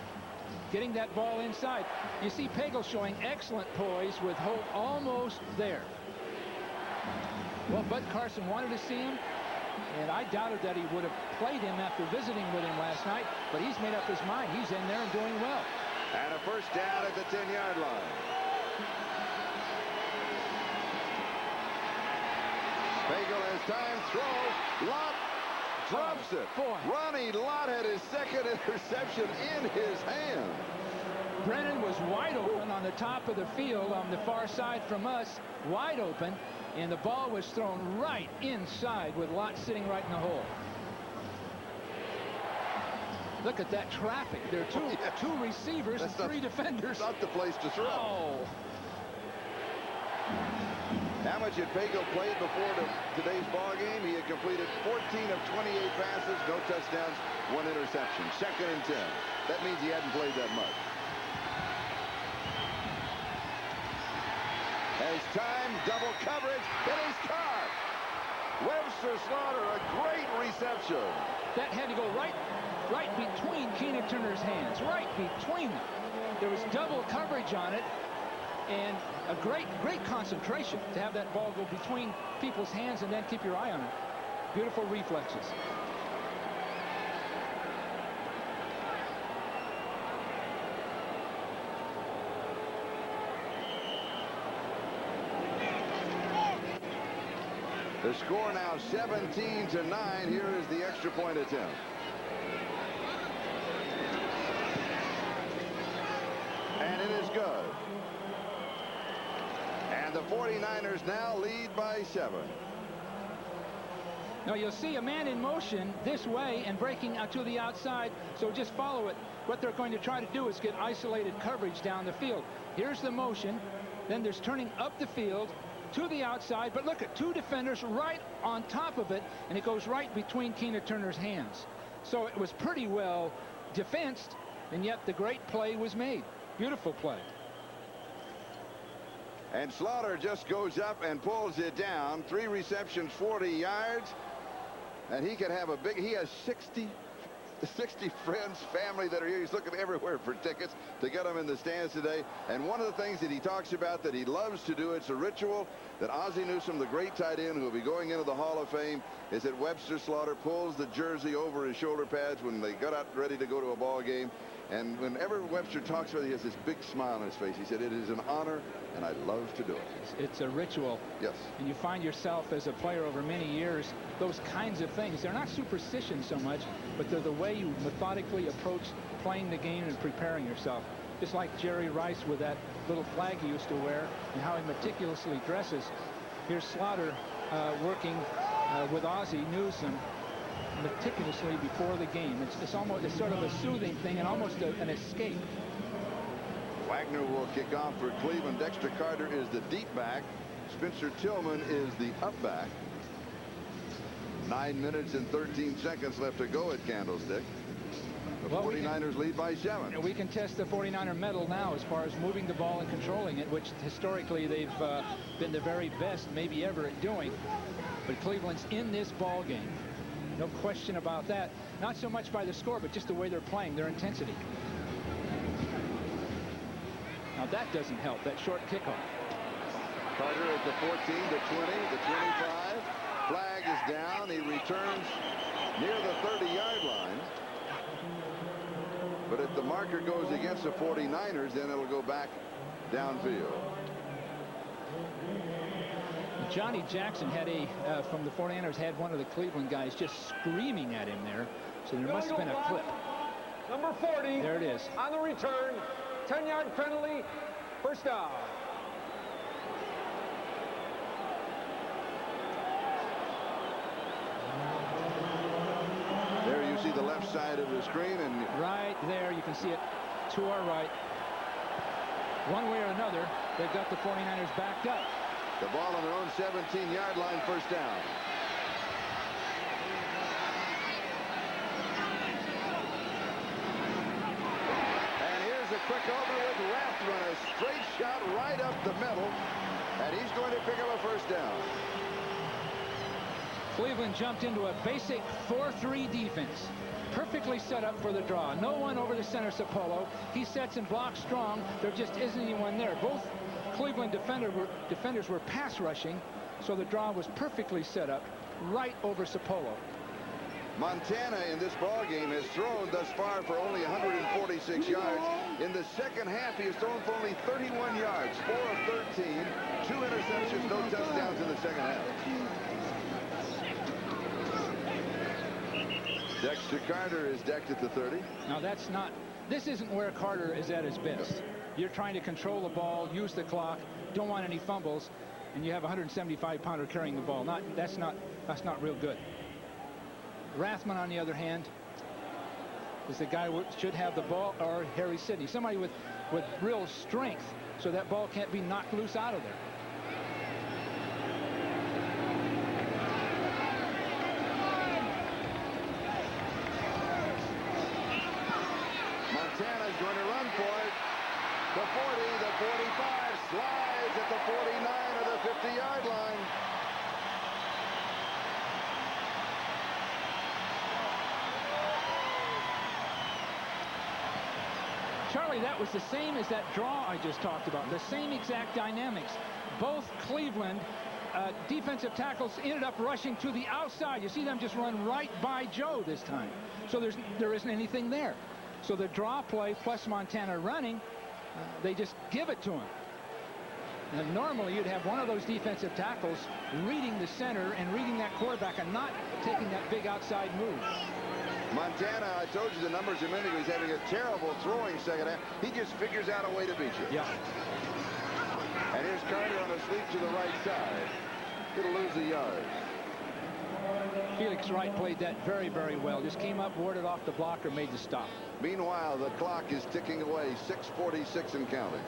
Speaker 2: getting that ball inside. You see Pagel showing excellent poise with Holt almost there. Well, Bud Carson wanted to see him, and I doubted that he would have played him after visiting with him last night, but he's made up his mind. He's in there and doing well.
Speaker 1: And a first down at the 10-yard line. Pagel has time, throws, Lott drops it.
Speaker 2: Boy.
Speaker 1: Ronnie Lott had his second interception in his hand.
Speaker 2: Brennan was wide open on the top of the field on the far side from us, wide open, and the ball was thrown right inside with Lott sitting right in the hole. Look at that traffic. There are two receivers and 3 defenders.
Speaker 1: Not the place to throw.
Speaker 2: Oh.
Speaker 1: How much had Pagel played before today's ball game? He had completed 14 of 28 passes, no touchdowns, 1 interception. Second and 10. That means he hadn't played that much. Has time, double coverage, it is caught. Webster Slaughter, a great reception.
Speaker 2: That had to go right between Keena Turner's hands, right between them. There was double coverage on it, and a great concentration to have that ball go between people's hands and then keep your eye on it. Beautiful reflexes.
Speaker 1: The score now 17-9. Here is the extra point attempt. good. And the 49ers now lead by 7.
Speaker 2: Now you'll see a man in motion this way and breaking out to the outside, so just follow it. What they're going to try to do is get isolated coverage down the field. Here's the motion, then there's turning up the field to the outside, but look at 2 defenders right on top of it, and it goes right between Keena Turner's hands. So it was pretty well defensed, and yet the great play was made. Beautiful play.
Speaker 1: And Slaughter just goes up and pulls it down. 3 receptions, 40 yards. And he could have a big, he has 60 friends, family that are here. He's looking everywhere for tickets to get them in the stands today. And one of the things that he talks about that he loves to do, it's a ritual that Ozzie Newsome, the great tight end who will be going into the Hall of Fame, is that Webster Slaughter pulls the jersey over his shoulder pads when they got out ready to go to a ball game. And whenever Webster talks about it, he has this big smile on his face. He said, "It is an honor, and I love to do it."
Speaker 2: It's a ritual.
Speaker 1: Yes.
Speaker 2: And you find yourself as a player over many years, those kinds of things, they're not superstition so much, but they're the way you methodically approach playing the game and preparing yourself. Just like Jerry Rice with that little flag he used to wear and how he meticulously dresses. Here's Slaughter working with Ozzie Newsome meticulously before the game. It's sort of a soothing thing and almost an escape.
Speaker 1: Wagner will kick off for Cleveland. Dexter Carter is the deep back. Spencer Tillman is the up back. 9 minutes and 13 seconds left to go at Candlestick. The 49ers lead by 7.
Speaker 2: We can test the 49er medal now as far as moving the ball and controlling it, which historically they've been the very best maybe ever at doing. But Cleveland's in this ball game. No question about that. Not so much by the score, but just the way they're playing, their intensity. Now that doesn't help, that short kickoff.
Speaker 1: Carter at the 14, the 20, the 25. Flag is down. He returns near the 30-yard line. But if the marker goes against the 49ers, then it'll go back downfield.
Speaker 2: Johnny Jackson had from the 49ers, had one of the Cleveland guys just screaming at him there. So there must have been a clip.
Speaker 4: Number 40.
Speaker 2: There it is.
Speaker 4: On the return, 10-yard penalty, first down.
Speaker 1: There you see the left side of the screen, and
Speaker 2: right there you can see it to our right. One way or another, they've got the 49ers backed up.
Speaker 1: The ball on their own 17-yard line, first down. And here's a quick over with Rathman, a straight shot right up the middle, and he's going to pick up a first down.
Speaker 2: Cleveland jumped into a basic 4-3 defense. Perfectly set up for the draw. No one over the center, Sapolo. He sets and blocks strong. There just isn't anyone there. Both Cleveland defenders were pass rushing, so the draw was perfectly set up right over Sapolo.
Speaker 1: Montana in this ball game has thrown thus far for only 146 yards. In the second half, he has thrown for only 31 yards, 4 of 13, 2 interceptions, no touchdowns in the second half. Dexter Carter is decked at the 30.
Speaker 2: Now this isn't where Carter is at his best. You're trying to control the ball, use the clock, don't want any fumbles, and you have a 175-pounder carrying the ball. That's not real good. Rathman, on the other hand, is the guy who should have the ball, or Harry Sidney, somebody with real strength, so that ball can't be knocked loose out of there.
Speaker 1: Montana's going to run for it. The 40, the 45, slides at the 49 or the 50-yard line.
Speaker 2: Charlie, that was the same as that draw I just talked about. The same exact dynamics. Both Cleveland defensive tackles ended up rushing to the outside. You see them just run right by Joe this time. So there isn't anything there. So the draw play plus Montana running, they just give it to him. And normally you'd have one of those defensive tackles reading the center and reading that quarterback and not taking that big outside move.
Speaker 1: Montana, I told you the numbers a minute ago. He's having a terrible throwing second half. He just figures out a way to beat you.
Speaker 2: Yeah.
Speaker 1: And here's Carter on a sweep to the right side. It'll lose a yard.
Speaker 2: Felix Wright played that very, very well. Just came up, warded off the blocker, made the stop.
Speaker 1: Meanwhile, the clock is ticking away, 6:46 and counting.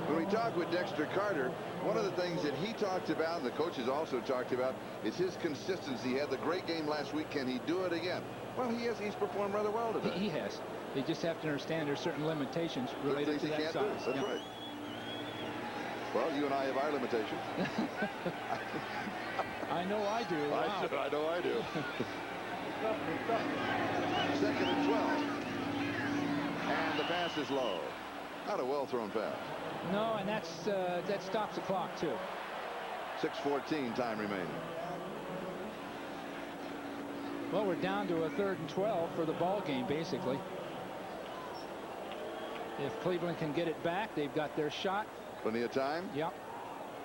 Speaker 1: When we talk with Dexter Carter, one of the things that he talked about, and the coaches also talked about, is his consistency. He had the great game last week. Can he do it again? Well, he has. He's performed rather well today.
Speaker 2: He has. They just have to understand there's certain limitations related to that size.
Speaker 1: That's right. Well, you and I have our limitations.
Speaker 2: I know I do. Wow.
Speaker 1: I know I do. Second and 12. And the pass is low. Not a well-thrown pass.
Speaker 2: No, and that stops the clock, too.
Speaker 1: 6:14 time remaining.
Speaker 2: Well, we're down to a 3rd and 12 for the ball game, basically. If Cleveland can get it back, they've got their shot.
Speaker 1: Plenty of time.
Speaker 2: Yep.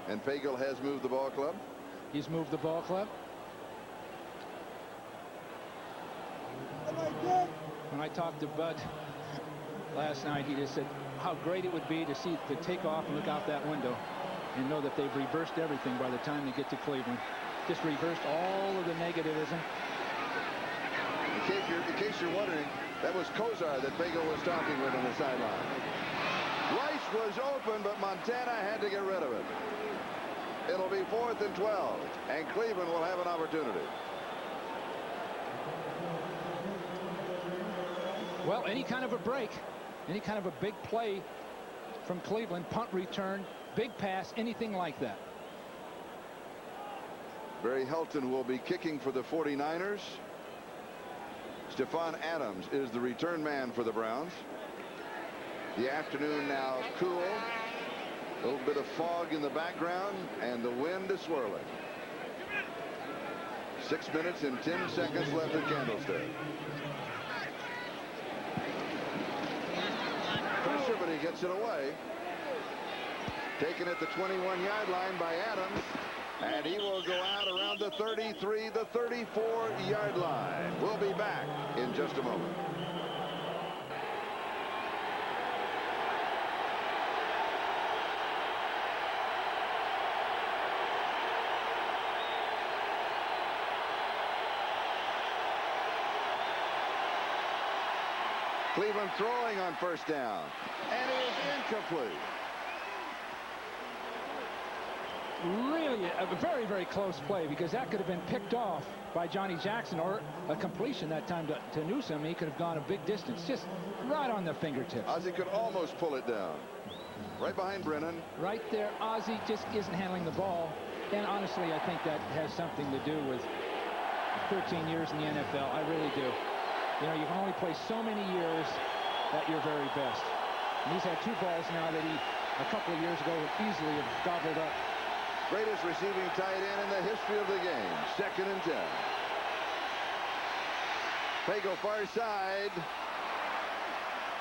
Speaker 1: And Pagel has moved the ball club.
Speaker 2: He's moved the ball club. When I talked to Bud last night, he just said how great it would be to take off and look out that window and know that they've reversed everything by the time they get to Cleveland. Just reversed all of the negativism.
Speaker 1: In case you're wondering, that was Cofer that Pagel was talking with on the sideline. Rice was open, but Montana had to get rid of it. It'll be 4th and 12, and Cleveland will have an opportunity.
Speaker 2: Well, any kind of a break, any kind of a big play from Cleveland, punt return, big pass, anything like that.
Speaker 1: Barry Helton will be kicking for the 49ers. Stephon Adams is the return man for the Browns. The afternoon now cool. A little bit of fog in the background, and the wind is swirling. 6 minutes and 10 seconds left at Candlestick. Pressure, but he gets it away. Taken at the 21-yard line by Adams. And he will go out around the 33, the 34-yard line. We'll be back in just a moment. Cleveland throwing on first down. And it is incomplete.
Speaker 2: Really a very, very close play, because that could have been picked off by Johnny Jackson, or a completion that time to Newsome. He could have gone a big distance, just right on the fingertips.
Speaker 1: Ozzie could almost pull it down. Right behind Brennan.
Speaker 2: Right there, Ozzie just isn't handling the ball. And honestly, I think that has something to do with 13 years in the NFL. I really do. You know, you can only play so many years at your very best. And he's had 2 balls now that he, a couple of years ago, would easily have gobbled up.
Speaker 1: Greatest receiving tight end in the history of the game. 2nd and 10. Pagel far side.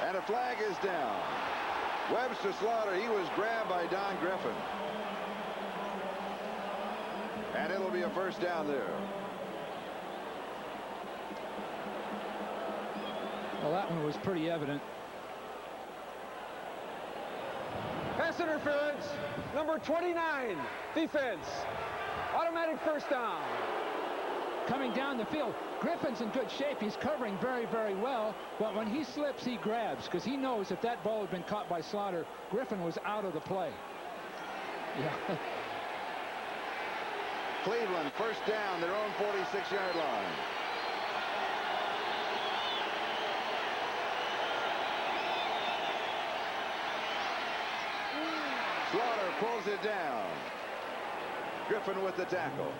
Speaker 1: And a flag is down. Webster Slaughter, he was grabbed by Don Griffin. And it'll be a first down there.
Speaker 2: Well, that one was pretty evident.
Speaker 4: Pass interference, number 29, defense. Automatic first down.
Speaker 2: Coming down the field, Griffin's in good shape. He's covering very, very well. But when he slips, he grabs, because he knows if that ball had been caught by Slaughter, Griffin was out of the play. Yeah.
Speaker 1: Cleveland first down, their own 46-yard line. Slaughter pulls it down. Griffin with the tackle.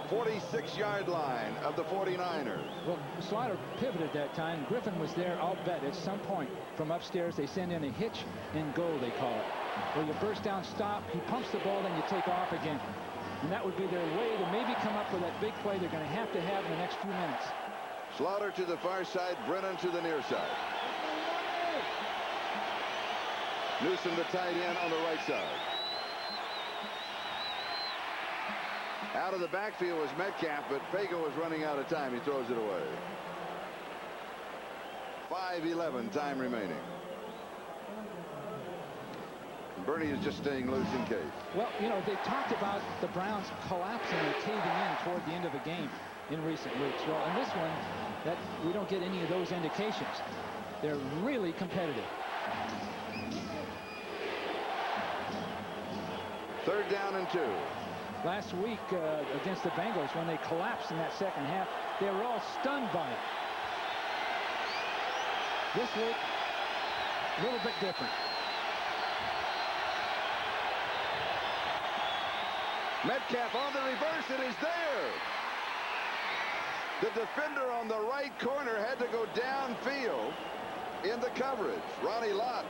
Speaker 1: 46-yard line of the 49ers.
Speaker 2: Well, Slaughter pivoted that time. Griffin was there, I'll bet, at some point from upstairs. They send in a hitch and go, they call it. Where you first down, stop, he pumps the ball, then you take off again. And that would be their way to maybe come up with that big play they're going to have in the next few minutes.
Speaker 1: Slaughter to the far side, Brennan to the near side. Newsome, the tight end, on the right side. Out of the backfield was Metcalf, but Pagel was running out of time. He throws it away. 5:11 time remaining. Bernie is just staying loose in case.
Speaker 2: Well, you know, they talked about the Browns collapsing and caving in toward the end of the game in recent weeks. Well, in this one, that we don't get any of those indications. They're really competitive.
Speaker 1: 3rd down and 2.
Speaker 2: Last week against the Bengals, when they collapsed in that second half, they were all stunned by it. This week, a little bit different.
Speaker 1: Metcalf on the reverse, and he's there. The defender on the right corner had to go downfield in the coverage. Ronnie Lott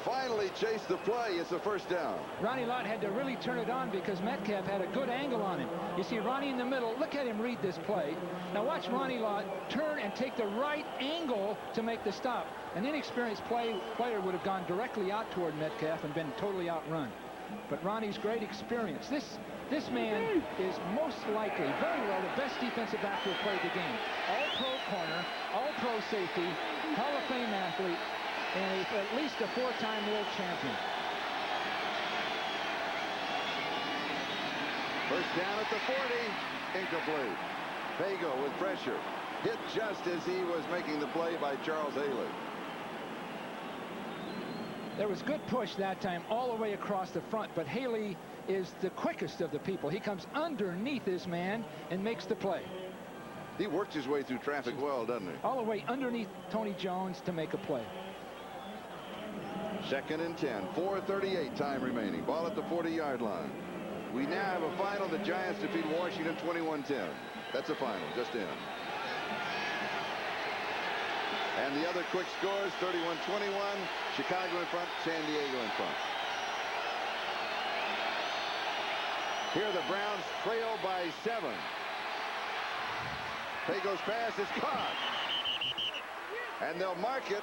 Speaker 1: finally chased the play. It's a 1st down.
Speaker 2: Ronnie Lott had to really turn it on because Metcalf had a good angle on him. You see Ronnie in the middle. Look at him read this play. Now watch Ronnie Lott turn and take the right angle to make the stop. An inexperienced player would have gone directly out toward Metcalf and been totally outrun. But Ronnie's great experience. This man is most likely, very well, the best defensive back to have played the game. All-pro corner, all-pro safety, Hall of Fame athlete, and he's at least a 4-time world champion.
Speaker 1: 1st down at the 40. Incomplete. Pagel with pressure. Hit just as he was making the play by Charles Haley.
Speaker 2: There was good push that time all the way across the front, but Haley is the quickest of the people. He comes underneath his man and makes the play.
Speaker 1: He worked his way through traffic well, doesn't he?
Speaker 2: All the way underneath Tony Jones to make a play.
Speaker 1: 2nd and 10. 4:38 time remaining. Ball at the 40-yard line. We now have a final. The Giants defeat Washington 21-10. That's a final, just in. And the other quick scores, 31-21. Chicago in front, San Diego in front. Here the Browns trail by 7. Pagel's pass is caught. And they'll mark it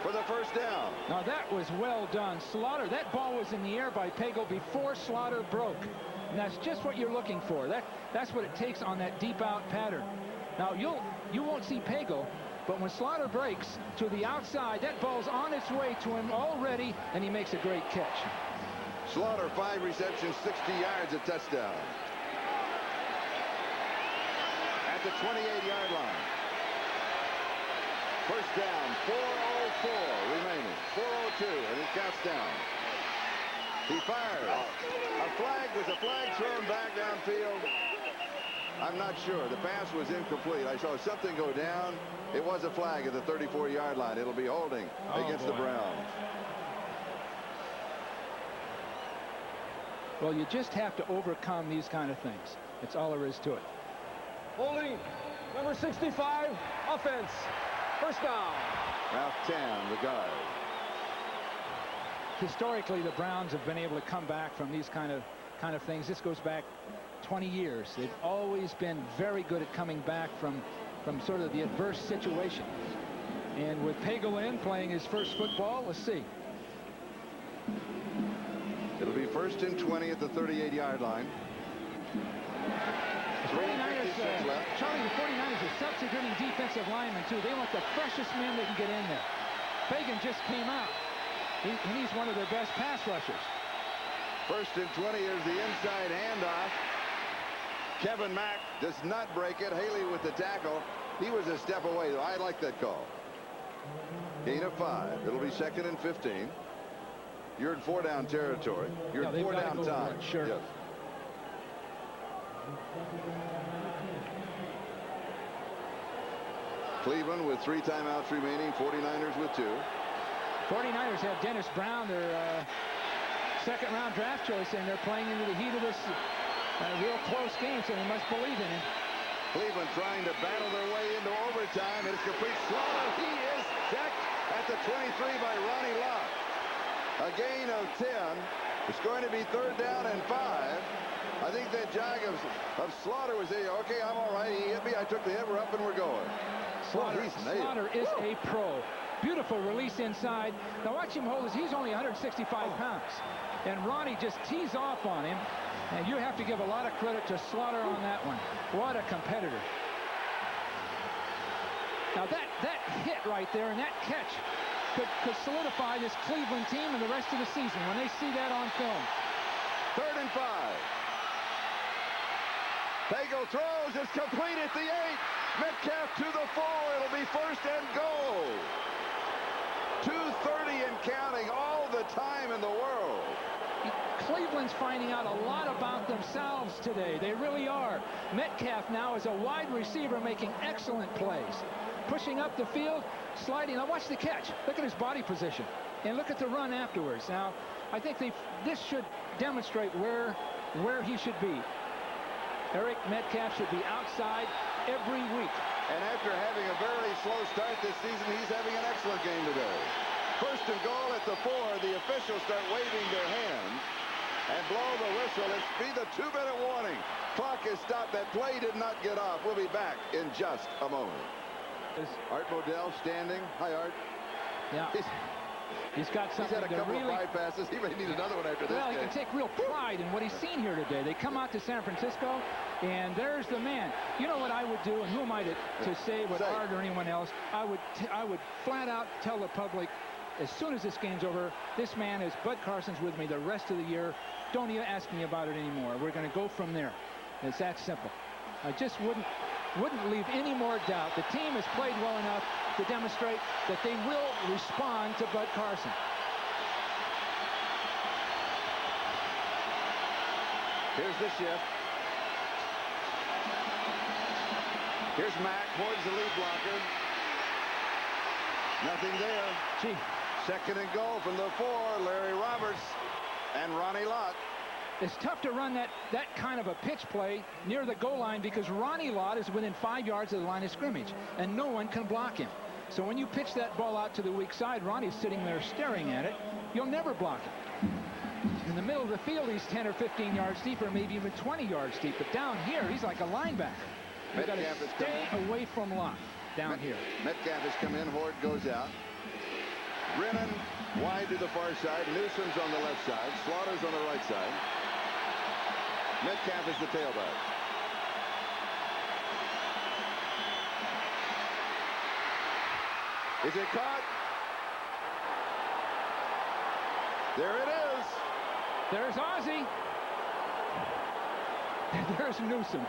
Speaker 1: for the 1st down.
Speaker 2: Now that was well done. Slaughter, that ball was in the air by Pagel before Slaughter broke. And that's just what you're looking for. That's what it takes on that deep out pattern. Now you won't see Pagel, but when Slaughter breaks to the outside, that ball's on its way to him already, and he makes a great catch.
Speaker 1: Slaughter, 5 receptions, 60 yards, a touchdown. At the 28-yard line. 1st down, 4:04 remaining. 4:02, and he counts down. He fires. Was a flag thrown back downfield? I'm not sure. The pass was incomplete. I saw something go down. It was a flag at the 34-yard line. It'll be holding against the Browns.
Speaker 2: Well, you just have to overcome these kind of things. That's all there is to it.
Speaker 4: Holding number 65, offense. 1st down.
Speaker 1: Ralph Tam, the guard.
Speaker 2: Historically, the Browns have been able to come back from these kind of things. This goes back 20 years. They've always been very good at coming back from sort of the adverse situation. And with Pagel in playing his first football, let's see.
Speaker 1: It'll be 1st and 20 at the 38-yard line.
Speaker 2: The 49ers, Charlie, the 49ers are substituting defensive linemen, too. They want the freshest men that can get in there. Fagan just came out. And he's one of their best pass rushers.
Speaker 1: 1st and 20 is the inside handoff. Kevin Mack does not break it. Haley with the tackle. He was a step away, though. I like that call. Gain of 5. It'll be 2nd and 15. You're in 4-down territory. You're in 4-down time.
Speaker 2: Sure.
Speaker 1: Yes. Cleveland with 3 timeouts remaining. 49ers with 2.
Speaker 2: 49ers have Dennis Brown, their second-round draft choice, and they're playing into the heat of this real close game, so they must believe in him.
Speaker 1: Cleveland trying to battle their way into overtime. It's complete. Slaughter. He is checked at the 23 by Ronnie Lott. A gain of 10. It's going to be 3rd down and 5. I think that jog of Slaughter was there. Okay, I'm all right. He hit me. I took the hit. We're up and we're going.
Speaker 2: Slaughter is a pro. Beautiful release inside. Now watch him hold his. He's only 165 pounds. And Ronnie just tees off on him. And you have to give a lot of credit to Slaughter on that one. What a competitor. Now that hit right there and that catch could solidify this Cleveland team and the rest of the season when they see that on film.
Speaker 1: 3rd and 5. Pagel throws. It's complete at the 8. Metcalf to the 4. It'll be 1st and goal. 2:30 and counting. All the time in the world.
Speaker 2: Cleveland's finding out a lot about themselves today. They really are. Metcalf now is a wide receiver making excellent plays. Pushing up the field, sliding. Now watch the catch. Look at his body position. And look at the run afterwards. Now, I think this should demonstrate where he should be. Eric Metcalf should be outside every week.
Speaker 1: And after having a very slow start this season, he's having an excellent game today. 1st and goal at the 4. The officials start waving their hands and blow the whistle. It's be the 2-minute warning. Clock is stopped. That play did not get off. We'll be back in just a moment. Art Modell standing. Hi, Art.
Speaker 2: Yeah. He's got something.
Speaker 1: He's had a couple of bypasses. He may need another one after this
Speaker 2: Well, he
Speaker 1: game.
Speaker 2: can take real pride in what he's seen here today. They come out to San Francisco, and there's the man. You know what I would do, and who am I to say what Art or anyone else? I would flat out tell the public, as soon as this game's over, this man is Bud Carson's with me the rest of the year. Don't even ask me about it anymore. We're going to go from there. It's that simple. I just wouldn't leave any more doubt. The team has played well enough to demonstrate that they will respond to Bud Carson.
Speaker 1: Here's the shift. Here's Mack towards the lead blocker. Nothing there.
Speaker 2: Gee.
Speaker 1: 2nd and goal from the 4. Larry Roberts and Ronnie Lott.
Speaker 2: It's tough to run that kind of a pitch play near the goal line because Ronnie Lott is within 5 yards of the line of scrimmage, and no one can block him. So when you pitch that ball out to the weak side, Ronnie's sitting there staring at it. You'll never block it. In the middle of the field, he's 10 or 15 yards deep, or maybe even 20 yards deep. But down here, he's like a linebacker. You've got to stay away from Lott down here.
Speaker 1: Metcalf has come in. Horde goes out. Brennan wide to the far side. Newsome's on the left side. Slaughter's on the right side. Metcalf is the tailback. Is it caught? There it is.
Speaker 2: There's Ozzie. There's Newsome.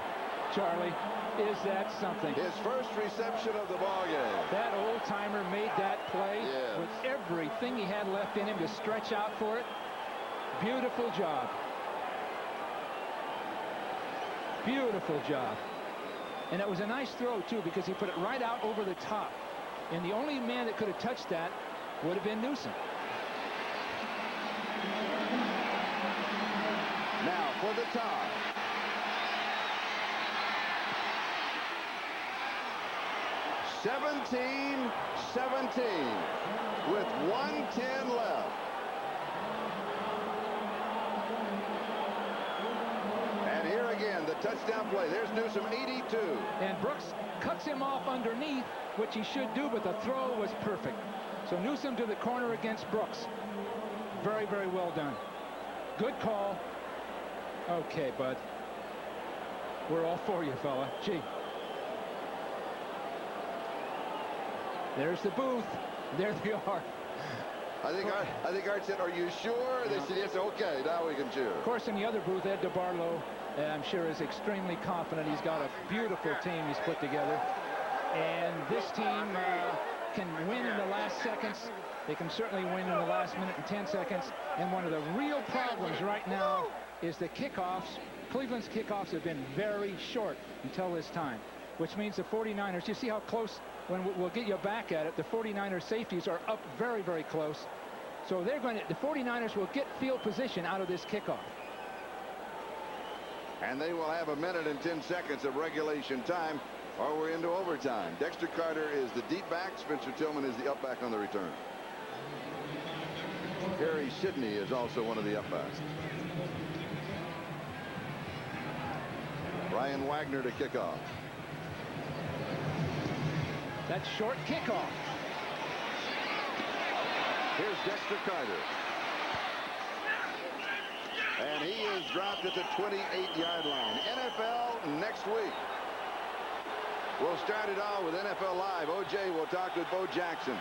Speaker 2: Charlie, is that something?
Speaker 1: His first reception of the ball game.
Speaker 2: That old-timer made that play with everything he had left in him to stretch out for it. Beautiful job. Beautiful job. And it was a nice throw, too, because he put it right out over the top. And the only man that could have touched that would have been Newsome.
Speaker 1: Now for the tie. (17-17) with 1:10 left. And here again, the touchdown play. There's Newsome, 82.
Speaker 2: And Brooks cuts him off underneath, which he should do, but the throw was perfect. So Newsome to the corner against Brooks. Very, very well done. Good call. Okay, Bud. We're all for you, fella. Gee. There's the booth. There they are.
Speaker 1: I think Art said, "Are you sure?" They said, "Yes." Okay, now we can cheer.
Speaker 2: Of course, in the other booth, Ed DeBarlo, I'm sure, is extremely confident. He's got a beautiful team he's put together. And this team can win in the last seconds. They can certainly win in the last minute and 10 seconds. And one of the real problems right now is the kickoffs. Cleveland's kickoffs have been very short until this time, which means the 49ers, you see how close, when we'll get you back at it, the 49ers safeties are up very, very close. So the 49ers will get field position out of this kickoff.
Speaker 1: And they will have a minute and 10 seconds of regulation time, or we're into overtime. Dexter Carter is the deep back. Spencer Tillman is the up back on the return. Harry Sidney is also one of the up backs. Ryan Wagner to kick off.
Speaker 2: That's short kickoff.
Speaker 1: Here's Dexter Carter. And And he is dropped at the 28-yard line. NFL next week. We'll start it all with NFL Live. OJ will talk with Bo Jackson.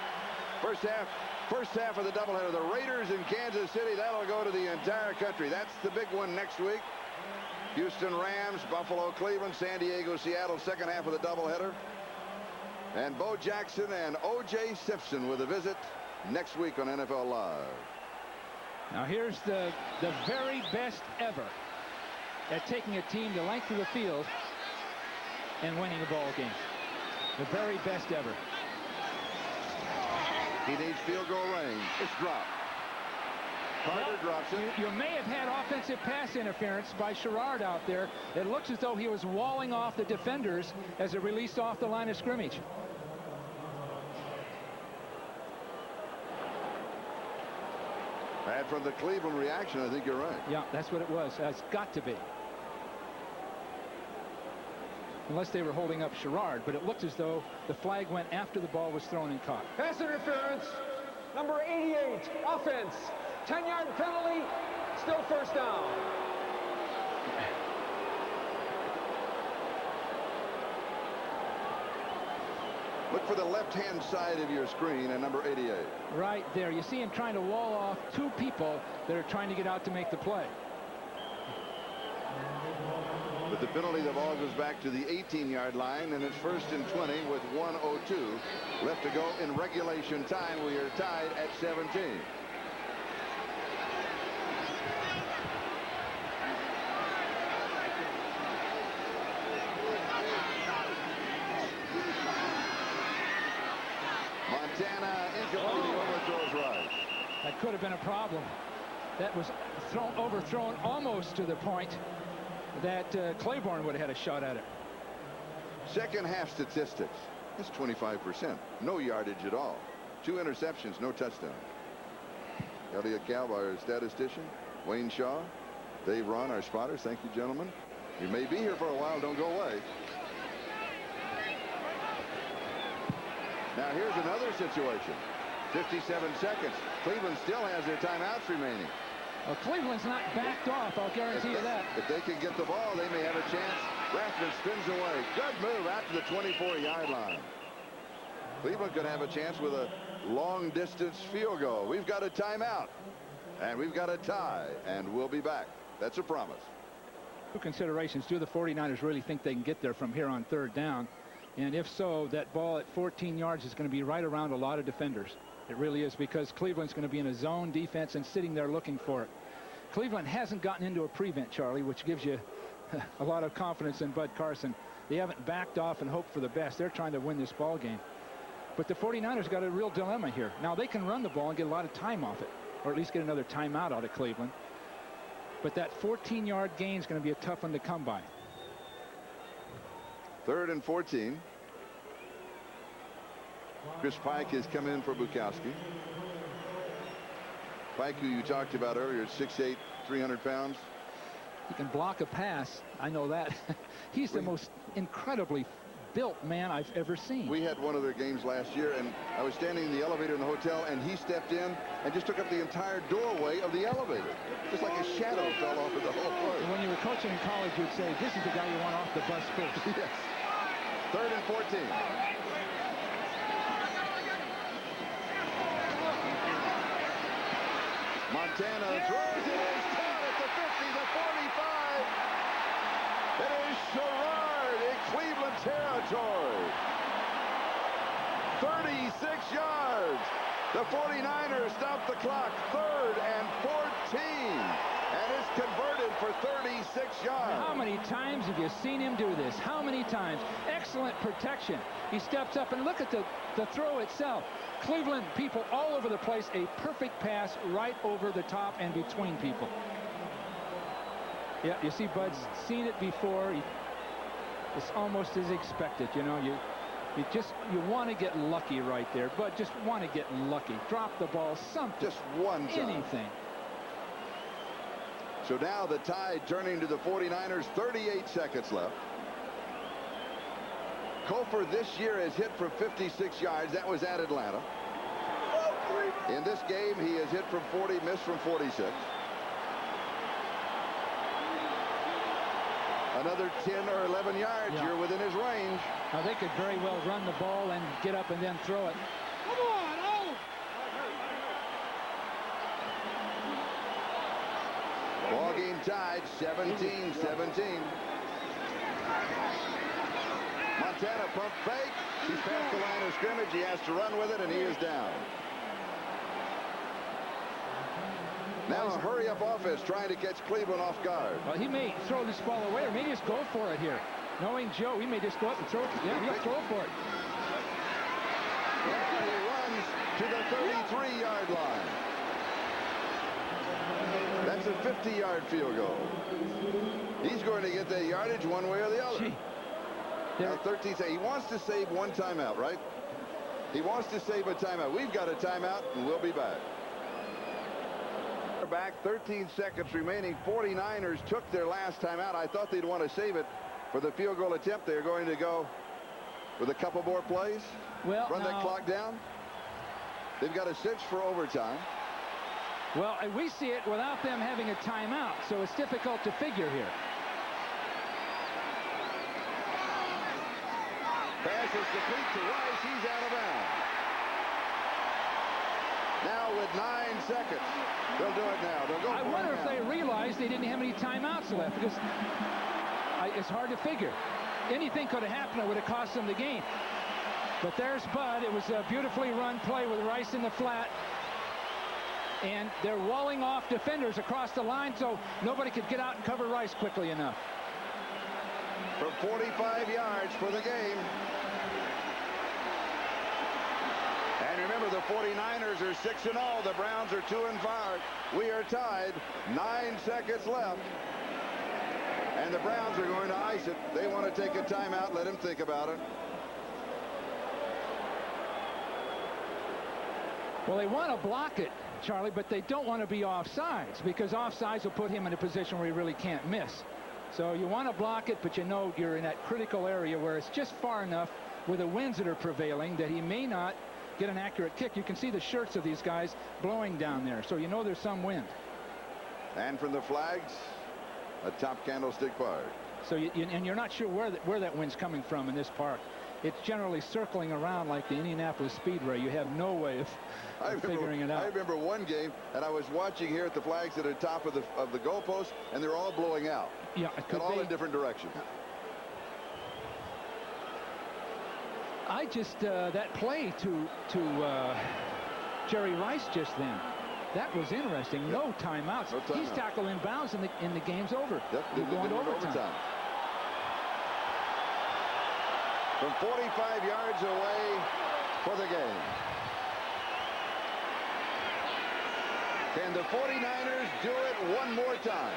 Speaker 1: First half of the doubleheader. The Raiders in Kansas City. That'll go to the entire country. That's the big one next week. Houston Rams, Buffalo, Cleveland, San Diego, Seattle. Second half of the doubleheader. And Bo Jackson and O.J. Simpson with a visit next week on NFL Live.
Speaker 2: Now here's the very best ever at taking a team the length of the field and winning a ball game. The very best ever.
Speaker 1: He needs field goal range. It's dropped. Carter drops it.
Speaker 2: You may have had offensive pass interference by Sherrard out there. It looks as though he was walling off the defenders as it released off the line of scrimmage.
Speaker 1: And from the Cleveland reaction, I think you're right.
Speaker 2: Yeah, that's what it was. It's got to be. Unless they were holding up Sherrard, but it looked as though the flag went after the ball was thrown and caught.
Speaker 4: Pass interference, number 88, offense. 10-yard penalty, still first down.
Speaker 1: Look for the left-hand side of your screen and number 88.
Speaker 2: Right there. You see him trying to wall off two people that are trying to get out to make the play.
Speaker 1: With the penalty, the ball goes back to the 18-yard line, and it's 1st and 20 with 1:02 left to go in regulation time. We are tied at 17. Montana incomplete. He overthrows right.
Speaker 2: That could have been a problem. That was overthrown almost to the point that Claiborne would have had a shot at it.
Speaker 1: Second half statistics. That's 25%. No yardage at all. 2 interceptions, no touchdowns. Elliot Calv, our statistician. Wayne Shaw. Dave Ron, our spotters. Thank you, gentlemen. You may be here for a while. Don't go away. Now here's another situation. 57 seconds. Cleveland still has their timeouts remaining.
Speaker 2: Well, Cleveland's not backed off, I'll guarantee you that.
Speaker 1: If they can get the ball, they may have a chance. Rathman spins away. Good move out to the 24-yard line. Cleveland could have a chance with a long-distance field goal. We've got a timeout, and we've got a tie, and we'll be back. That's a promise.
Speaker 2: Two considerations. Do the 49ers really think they can get there from here on 3rd down? And if so, that ball at 14 yards is going to be right around a lot of defenders. It really is, because Cleveland's going to be in a zone defense and sitting there looking for it. Cleveland hasn't gotten into a prevent, Charlie, which gives you a lot of confidence in Bud Carson. They haven't backed off and hoped for the best. They're trying to win this ball game. But the 49ers got a real dilemma here. Now, they can run the ball and get a lot of time off it, or at least get another timeout out of Cleveland. But that 14-yard gain is going to be a tough one to come by.
Speaker 1: 3rd and 14. Chris Pike has come in for Bukowski. Pike, who you talked about earlier, 6'8", 300 pounds.
Speaker 2: He can block a pass. I know that. He's the most incredibly built man I've ever seen.
Speaker 1: We had one of their games last year, and I was standing in the elevator in the hotel, and he stepped in and just took up the entire doorway of the elevator. Just like a shadow fell off of the whole place.
Speaker 2: When you were coaching in college, you'd say, this is the guy you want off the bus first.
Speaker 1: Yes. 3rd and 14. Montana throws it. It's caught at the 50, the 45. It is Sherrard in Cleveland territory. 36 yards. The 49ers stop the clock. 3rd and 14. And it's converted for 36 yards.
Speaker 2: How many times have you seen him do this? How many times? Excellent protection. He steps up, and look at the throw itself. Cleveland people all over the place. A perfect pass right over the top and between people. Yeah, you see Bud's seen it before. It's almost as expected. You know, you want to get lucky right there. Bud just want to get lucky. Drop the ball, something.
Speaker 1: Just one time.
Speaker 2: Anything.
Speaker 1: So now the tide turning to the 49ers. 38 seconds left. Cofer this year has hit for 56 yards. That was at Atlanta. In this game, he has hit from 40, missed from 46. Another 10 or 11 yards.
Speaker 2: Yeah.
Speaker 1: You're within his range.
Speaker 2: Now, they could very well run the ball and get up and then throw it.
Speaker 3: Come on, out!
Speaker 1: Ball game tied, 17-17. Montana pump fake. He's past the line of scrimmage. He has to run with it, and he is down. Now a hurry-up offense trying to catch Cleveland off guard.
Speaker 2: Well, he may throw this ball away, or maybe just go for it here. Knowing Joe, he may just go up and throw it. Yeah, he'll throw for it.
Speaker 1: And he runs to the 33-yard line. That's a 50-yard field goal. He's going to get that yardage one way or the other.
Speaker 2: Gee.
Speaker 1: Now 13. He wants to save one timeout, right? He wants to save a timeout. We've got a timeout, and we'll be back. Back, 13 seconds remaining. 49ers took their last timeout. I thought they'd want to save it for the field goal attempt. They're going to go with a couple more plays.
Speaker 2: Well,
Speaker 1: run that clock down. They've got a cinch for overtime.
Speaker 2: Well, we see it without them having a timeout, so it's difficult to figure here.
Speaker 1: Pass is complete to Rice. He's out of bounds. Now with 9 seconds. They'll do it now. They'll go.
Speaker 2: I wonder if they realized they didn't have any timeouts left, because it's hard to figure. Anything could have happened that would have cost them the game. But there's Bud. It was a beautifully run play with Rice in the flat. And they're walling off defenders across the line, so nobody could get out and cover Rice quickly enough.
Speaker 1: From 45 yards for the game. And remember, the 49ers are 6-0. The Browns are 2-5. We are tied. 9 seconds left. And the Browns are going to ice it. They want to take a timeout. Let him think about it.
Speaker 2: Well, they want to block it, Charlie, but they don't want to be offsides, because offsides will put him in a position where he really can't miss. So you want to block it, but you know you're in that critical area where it's just far enough with the winds that are prevailing that he may not get an accurate kick. You can see the shirts of these guys blowing down there, so you know there's some wind.
Speaker 1: And from the flags, a top Candlestick Park.
Speaker 2: So and you're not sure where that wind's coming from in this park. It's generally circling around like the Indianapolis Speedway. You have no way of figuring it out.
Speaker 1: I remember one game, and I was watching here at the flags at the top of the goalpost, and they're all blowing out.
Speaker 2: Yeah, it could
Speaker 1: all
Speaker 2: be.
Speaker 1: in different directions.
Speaker 2: I just that play to Jerry Rice just then. That was interesting. Yep. No timeouts.
Speaker 1: No timeout.
Speaker 2: He's tackled in bounds, and the game's over.
Speaker 1: Yep,
Speaker 2: We're going to overtime.
Speaker 1: From 45 yards away for the game. Can the 49ers do it one more time?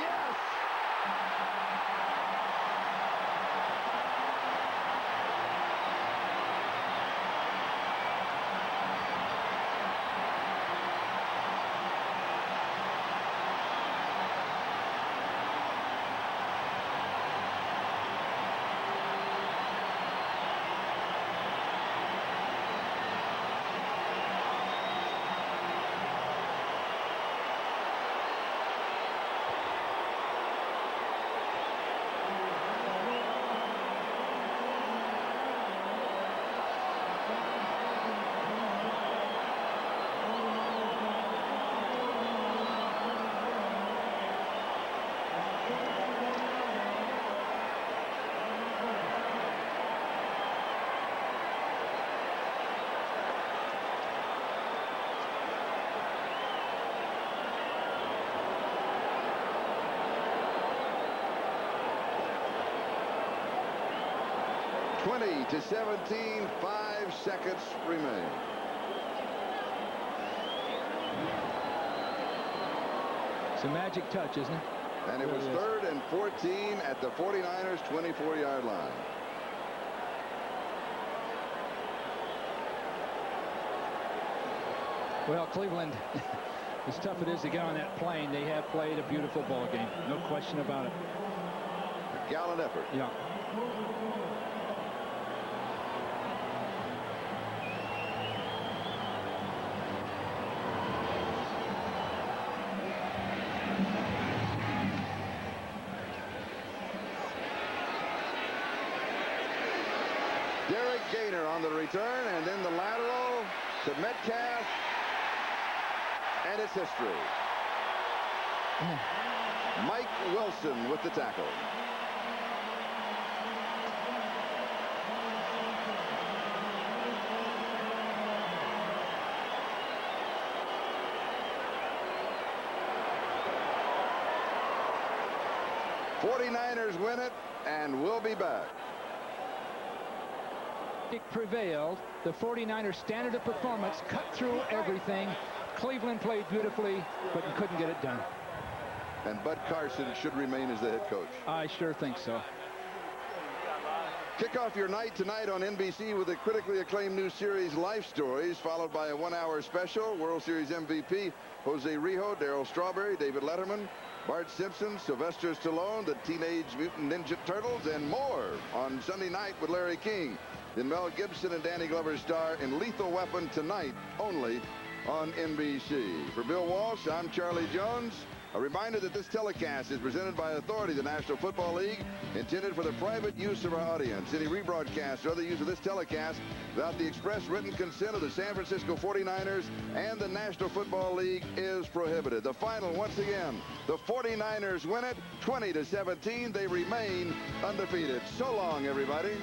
Speaker 1: Yes! To 17, 5 seconds remain.
Speaker 2: It's a magic touch, isn't it?
Speaker 1: And it was 3rd and 14 at the 49ers 24-yard line.
Speaker 2: Well, Cleveland, as tough it is to get on that plane, they have played a beautiful ball game. No question about it.
Speaker 1: A gallant effort.
Speaker 2: Yeah.
Speaker 1: Derek Gaynor on the return, and then the lateral to Metcalf, and it's history. Mike Wilson with the tackle. '49ers win it, and we'll be back.
Speaker 2: It prevailed. The 49ers standard of performance cut through everything. Cleveland played beautifully, but couldn't get it done.
Speaker 1: And Bud Carson should remain as the head coach.
Speaker 2: I sure think so.
Speaker 1: Kick off your night tonight on NBC with a critically acclaimed new series, Life Stories, followed by a 1-hour special. World Series MVP Jose Rijo, Darryl Strawberry, David Letterman, Bart Simpson, Sylvester Stallone, the Teenage Mutant Ninja Turtles, and more on Sunday night with Larry King. Then Mel Gibson and Danny Glover star in Lethal Weapon tonight, only on NBC. For Bill Walsh, I'm Charlie Jones. A reminder that this telecast is presented by authority of the National Football League, intended for the private use of our audience. Any rebroadcast or other use of this telecast without the express written consent of the San Francisco 49ers and the National Football League is prohibited. The final, once again, the 49ers win it 20-17. They remain undefeated. So long, everybody.